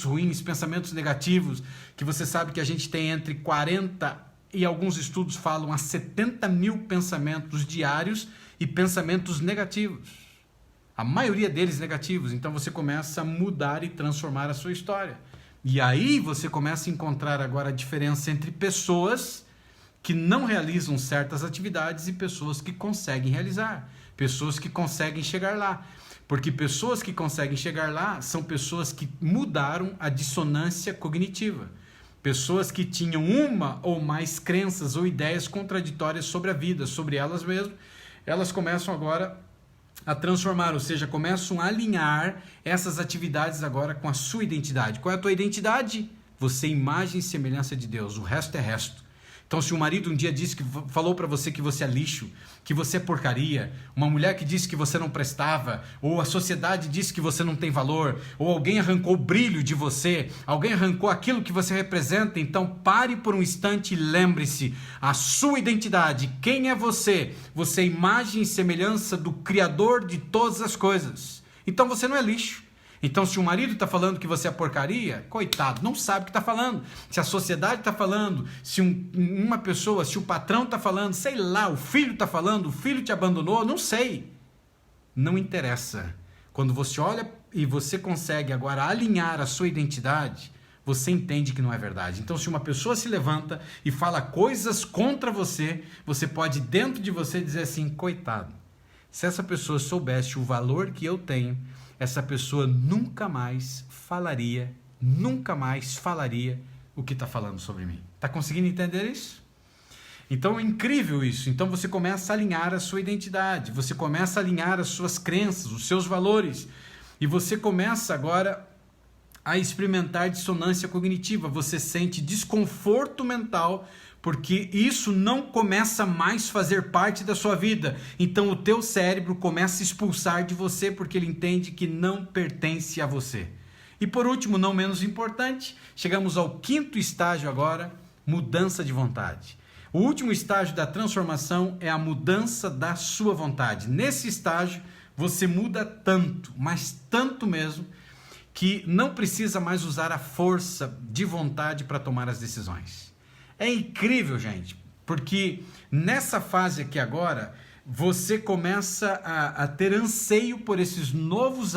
ruins, pensamentos negativos, que você sabe que a gente tem entre 40 e alguns estudos falam a 70 mil pensamentos diários e pensamentos negativos. A maioria deles negativos. Então você começa a mudar e transformar a sua história. E aí você começa a encontrar agora a diferença entre pessoas que não realizam certas atividades e pessoas que conseguem realizar. Pessoas que conseguem chegar lá. Porque pessoas que conseguem chegar lá são pessoas que mudaram a dissonância cognitiva. Pessoas que tinham uma ou mais crenças ou ideias contraditórias sobre a vida, sobre elas mesmas, elas começam agora a transformar, ou seja, começam a alinhar essas atividades agora com a sua identidade. Qual é a tua identidade? Você é imagem e semelhança de Deus, o resto é resto. Então, se um marido um dia falou para você que você é lixo, que você é porcaria, uma mulher que disse que você não prestava, ou a sociedade disse que você não tem valor, ou alguém arrancou o brilho de você, alguém arrancou aquilo que você representa, então pare por um instante e lembre-se, a sua identidade, quem é você? Você é imagem e semelhança do Criador de todas as coisas. Então você não é lixo. Então, se o marido está falando que você é porcaria, coitado, não sabe o que está falando. Se a sociedade está falando, se uma pessoa, se o patrão está falando, sei lá, o filho está falando, o filho te abandonou, não sei. Não interessa. Quando você olha e você consegue agora alinhar a sua identidade, você entende que não é verdade. Então, se uma pessoa se levanta e fala coisas contra você, você pode dentro de você dizer assim, coitado, se essa pessoa soubesse o valor que eu tenho, essa pessoa nunca mais falaria o que está falando sobre mim. Está conseguindo entender isso? Então é incrível isso. Então você começa a alinhar a sua identidade, você começa a alinhar as suas crenças, os seus valores, e você começa agora a experimentar dissonância cognitiva. Você sente desconforto mental porque isso não começa mais a fazer parte da sua vida. Então o teu cérebro começa a expulsar de você porque ele entende que não pertence a você. E por último, não menos importante, chegamos ao quinto estágio agora, mudança de vontade. O último estágio da transformação é a mudança da sua vontade. Nesse estágio, você muda tanto, mas tanto mesmo, que não precisa mais usar a força de vontade para tomar as decisões. É incrível, gente, porque nessa fase aqui agora, você começa a ter anseio por esses novos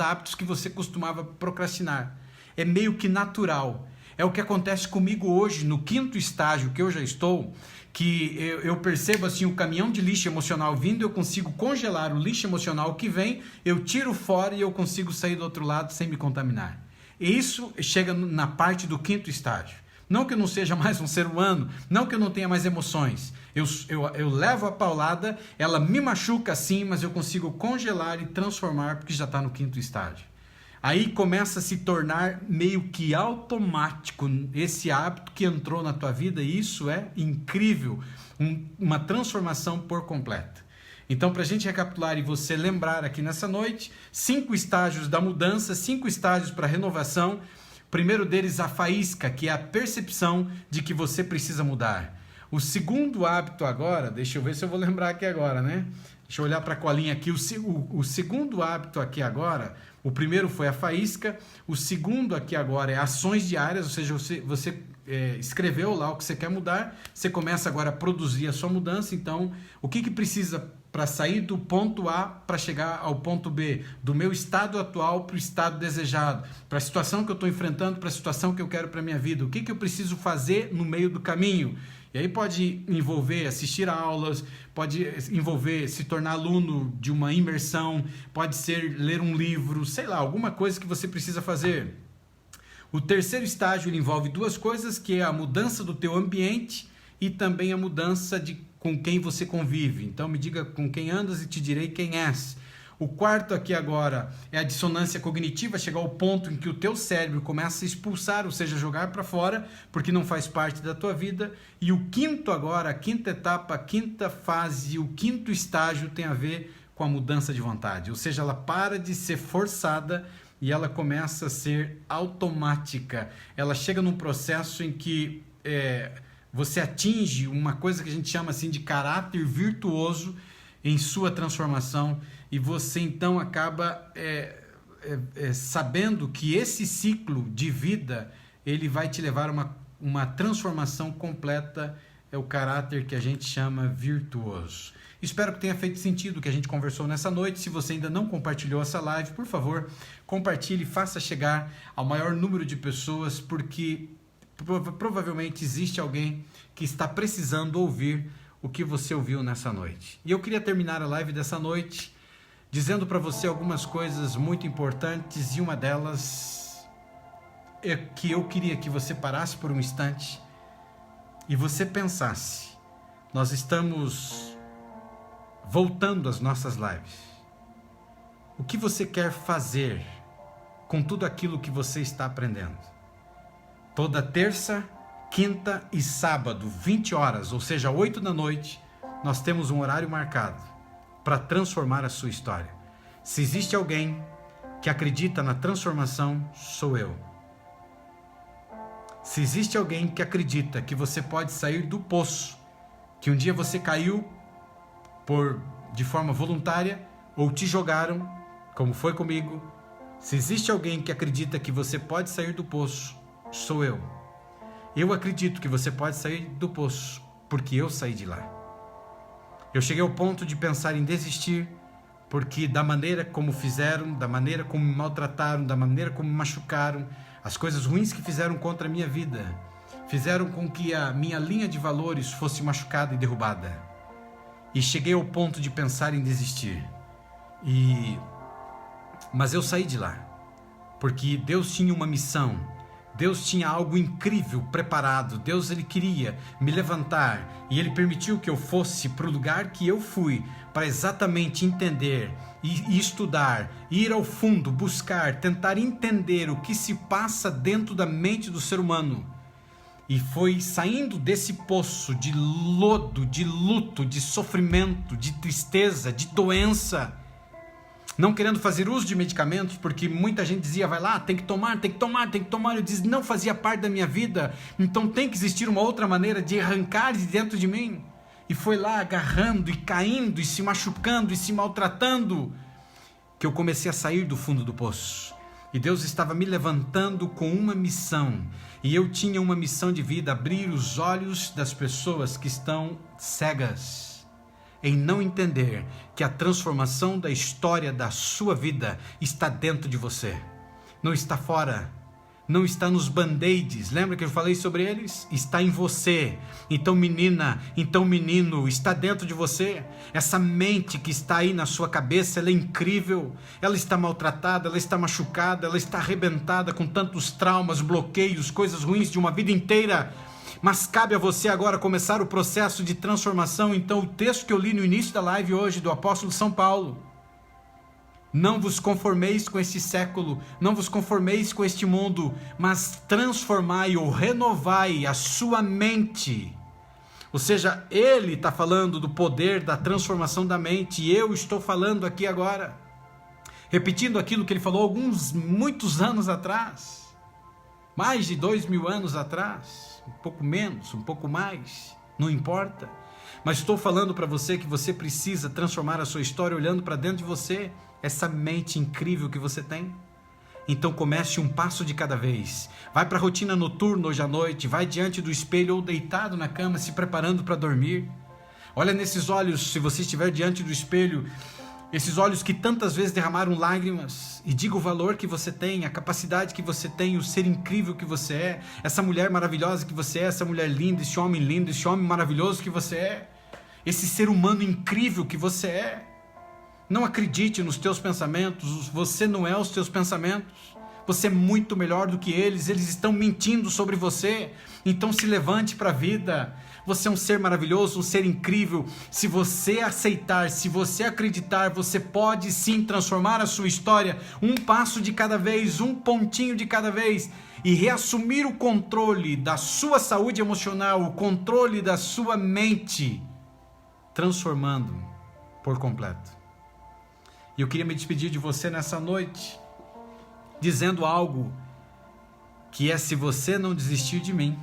hábitos que você costumava procrastinar. É meio que natural. É o que acontece comigo hoje, no quinto estágio que eu já estou, que eu percebo assim o caminhão de lixo emocional vindo, eu consigo congelar o lixo emocional que vem, eu tiro fora e eu consigo sair do outro lado sem me contaminar. E isso chega na parte do quinto estágio. Não que eu não seja mais um ser humano, não que eu não tenha mais emoções. Eu levo a paulada, ela me machuca sim, mas eu consigo congelar e transformar porque já está no quinto estágio. Aí começa a se tornar meio que automático esse hábito que entrou na tua vida e isso é incrível, uma transformação por completo. Então, para a gente recapitular e você lembrar aqui nessa noite, 5 estágios da mudança, 5 estágios para a renovação. Primeiro deles, a faísca, que é a percepção de que você precisa mudar. O segundo hábito agora, deixa eu ver se eu vou lembrar aqui agora, né? Deixa eu olhar para a colinha aqui. O segundo hábito aqui agora, o primeiro foi a faísca, o segundo aqui agora é ações diárias, ou seja, você escreveu lá o que você quer mudar, você começa agora a produzir a sua mudança. Então, o que precisa para sair do ponto A para chegar ao ponto B, do meu estado atual para o estado desejado, para a situação que eu estou enfrentando, para a situação que eu quero para a minha vida, o que eu preciso fazer no meio do caminho. E aí pode envolver assistir a aulas, pode envolver se tornar aluno de uma imersão, pode ser ler um livro, sei lá, alguma coisa que você precisa fazer. O terceiro estágio ele envolve 2 coisas, que é a mudança do teu ambiente e também a mudança com quem você convive. Então me diga com quem andas e te direi quem és. O quarto aqui agora é a dissonância cognitiva, chegar ao ponto em que o teu cérebro começa a expulsar, ou seja, jogar para fora, porque não faz parte da tua vida. E o quinto agora, a quinta etapa, a quinta fase, o quinto estágio tem a ver com a mudança de vontade. Ou seja, ela para de ser forçada e ela começa a ser automática. Ela chega num processo em que você atinge uma coisa que a gente chama assim de caráter virtuoso em sua transformação, e você então acaba sabendo que esse ciclo de vida ele vai te levar a uma transformação completa, é o caráter que a gente chama virtuoso. Espero que tenha feito sentido o que a gente conversou nessa noite. Se você ainda não compartilhou essa live, por favor, compartilhe e faça chegar ao maior número de pessoas, porque provavelmente existe alguém que está precisando ouvir o que você ouviu nessa noite. E eu queria terminar a live dessa noite dizendo para você algumas coisas muito importantes, e uma delas é que eu queria que você parasse por um instante e você pensasse: nós estamos voltando às nossas lives. O que você quer fazer com tudo aquilo que você está aprendendo? Toda terça, quinta e sábado, 20 horas, ou seja, 8 da noite, nós temos um horário marcado para transformar a sua história. Se existe alguém que acredita na transformação, sou eu. Se existe alguém que acredita que você pode sair do poço, que um dia você caiu de forma voluntária ou te jogaram, como foi comigo, se existe alguém que acredita que você pode sair do poço, sou eu. Eu acredito que você pode sair do poço, porque eu saí de lá. Eu cheguei ao ponto de pensar em desistir, porque da maneira como fizeram, da maneira como me maltrataram, da maneira como me machucaram, as coisas ruins que fizeram contra a minha vida, fizeram com que a minha linha de valores fosse machucada e derrubada. E cheguei ao ponto de pensar em desistir. Mas eu saí de lá, porque Deus tinha uma missão. Deus tinha algo incrível preparado. Deus, ele queria me levantar e ele permitiu que eu fosse para o lugar que eu fui para exatamente entender e estudar, ir ao fundo, buscar, tentar entender o que se passa dentro da mente do ser humano. E foi saindo desse poço de lodo, de luto, de sofrimento, de tristeza, de doença, não querendo fazer uso de medicamentos, porque muita gente dizia, vai lá, tem que tomar, tem que tomar, tem que tomar. Eu disse, não fazia parte da minha vida, então tem que existir uma outra maneira de arrancar de dentro de mim. E foi lá agarrando e caindo e se machucando e se maltratando, que eu comecei a sair do fundo do poço. E Deus estava me levantando com uma missão. E eu tinha uma missão de vida, abrir os olhos das pessoas que estão cegas em não entender que a transformação da história da sua vida está dentro de você, não está fora, não está nos band-aids. Lembra que eu falei sobre eles? Está em você. Então menina, então menino, está dentro de você. Essa mente que está aí na sua cabeça, ela é incrível, ela está maltratada, ela está machucada, ela está arrebentada com tantos traumas, bloqueios, coisas ruins de uma vida inteira. Mas cabe a você agora começar o processo de transformação. Então o texto que eu li no início da live hoje, do apóstolo São Paulo: não vos conformeis com este século, não vos conformeis com este mundo, mas transformai ou renovai a sua mente. Ou seja, ele está falando do poder da transformação da mente, e eu estou falando aqui agora, repetindo aquilo que ele falou muitos anos atrás, mais de 2000 anos atrás, um pouco menos, um pouco mais, não importa. Mas estou falando para você que você precisa transformar a sua história olhando para dentro de você, essa mente incrível que você tem. Então comece um passo de cada vez. Vai para a rotina noturna hoje à noite, vai diante do espelho ou deitado na cama se preparando para dormir. Olha nesses olhos, se você estiver diante do espelho, esses olhos que tantas vezes derramaram lágrimas, e diga o valor que você tem, a capacidade que você tem, o ser incrível que você é, essa mulher maravilhosa que você é, essa mulher linda, esse homem lindo, esse homem maravilhoso que você é, esse ser humano incrível que você é. Não acredite nos teus pensamentos, você não é os teus pensamentos, você é muito melhor do que eles estão mentindo sobre você. Então se levante para a vida. Você é um ser maravilhoso, um ser incrível. Se você aceitar, se você acreditar, você pode sim transformar a sua história, um passo de cada vez, um pontinho de cada vez, e reassumir o controle da sua saúde emocional, o controle da sua mente, transformando por completo. E eu queria me despedir de você nessa noite, dizendo algo que é: se você não desistir de mim,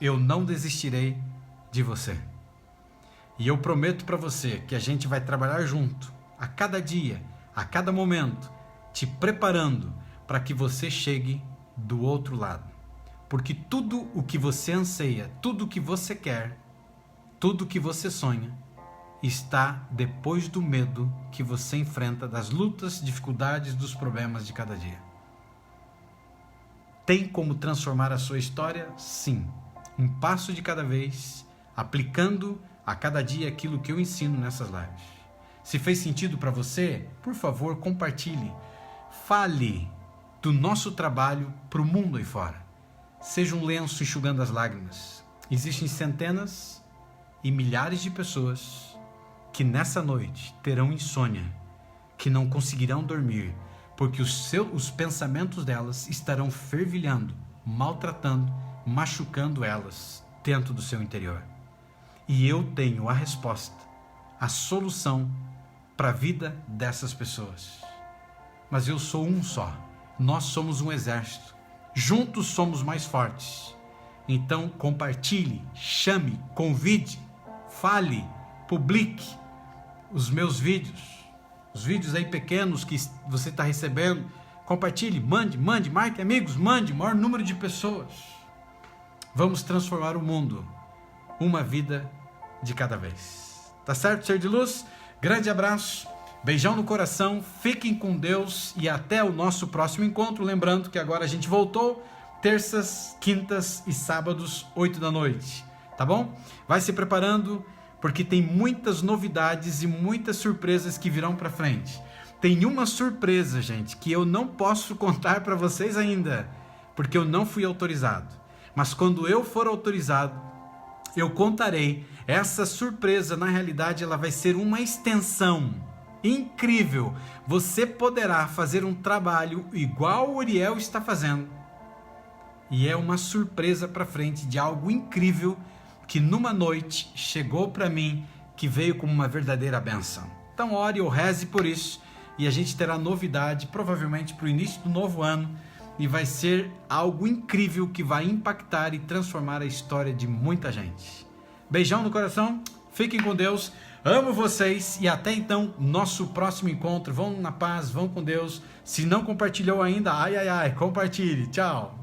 eu não desistirei de você. E eu prometo para você que a gente vai trabalhar junto, a cada dia, a cada momento, te preparando para que você chegue do outro lado. Porque tudo o que você anseia, tudo o que você quer, tudo o que você sonha, está depois do medo que você enfrenta, das lutas, dificuldades, dos problemas de cada dia. Tem como transformar a sua história? Sim. Um passo de cada vez, aplicando a cada dia aquilo que eu ensino nessas lives. Se fez sentido para você, por favor, compartilhe. Fale do nosso trabalho para o mundo aí fora. Seja um lenço enxugando as lágrimas. Existem centenas e milhares de pessoas que nessa noite terão insônia, que não conseguirão dormir, porque os pensamentos delas estarão fervilhando, maltratando, machucando elas dentro do seu interior. E eu tenho a resposta, a solução para a vida dessas pessoas. Mas eu sou um só, nós somos um exército, juntos somos mais fortes. Então compartilhe, chame, convide, fale, publique os meus vídeos, os vídeos aí pequenos que você está recebendo. Compartilhe, mande, marque amigos, mande o maior número de pessoas. Vamos transformar o mundo, uma vida de cada vez. Tá certo, ser de luz? Grande abraço, beijão no coração, fiquem com Deus e até o nosso próximo encontro. Lembrando que agora a gente voltou terças, quintas e sábados, 8 da noite, tá bom? Vai se preparando, porque tem muitas novidades e muitas surpresas que virão para frente. Tem uma surpresa, gente, que eu não posso contar para vocês ainda. porque eu não fui autorizado. Mas quando eu for autorizado, eu contarei. Essa surpresa, na realidade, ela vai ser uma extensão incrível. Você poderá fazer um trabalho igual o Uriel está fazendo. E é uma surpresa para frente de algo incrível que numa noite chegou para mim, que veio como uma verdadeira bênção. Então ore ou reze por isso e a gente terá novidade provavelmente para o início do novo ano e vai ser algo incrível que vai impactar e transformar a história de muita gente. Beijão no coração, fiquem com Deus, amo vocês e até então, nosso próximo encontro. Vão na paz, vão com Deus. Se não compartilhou ainda, compartilhe. Tchau.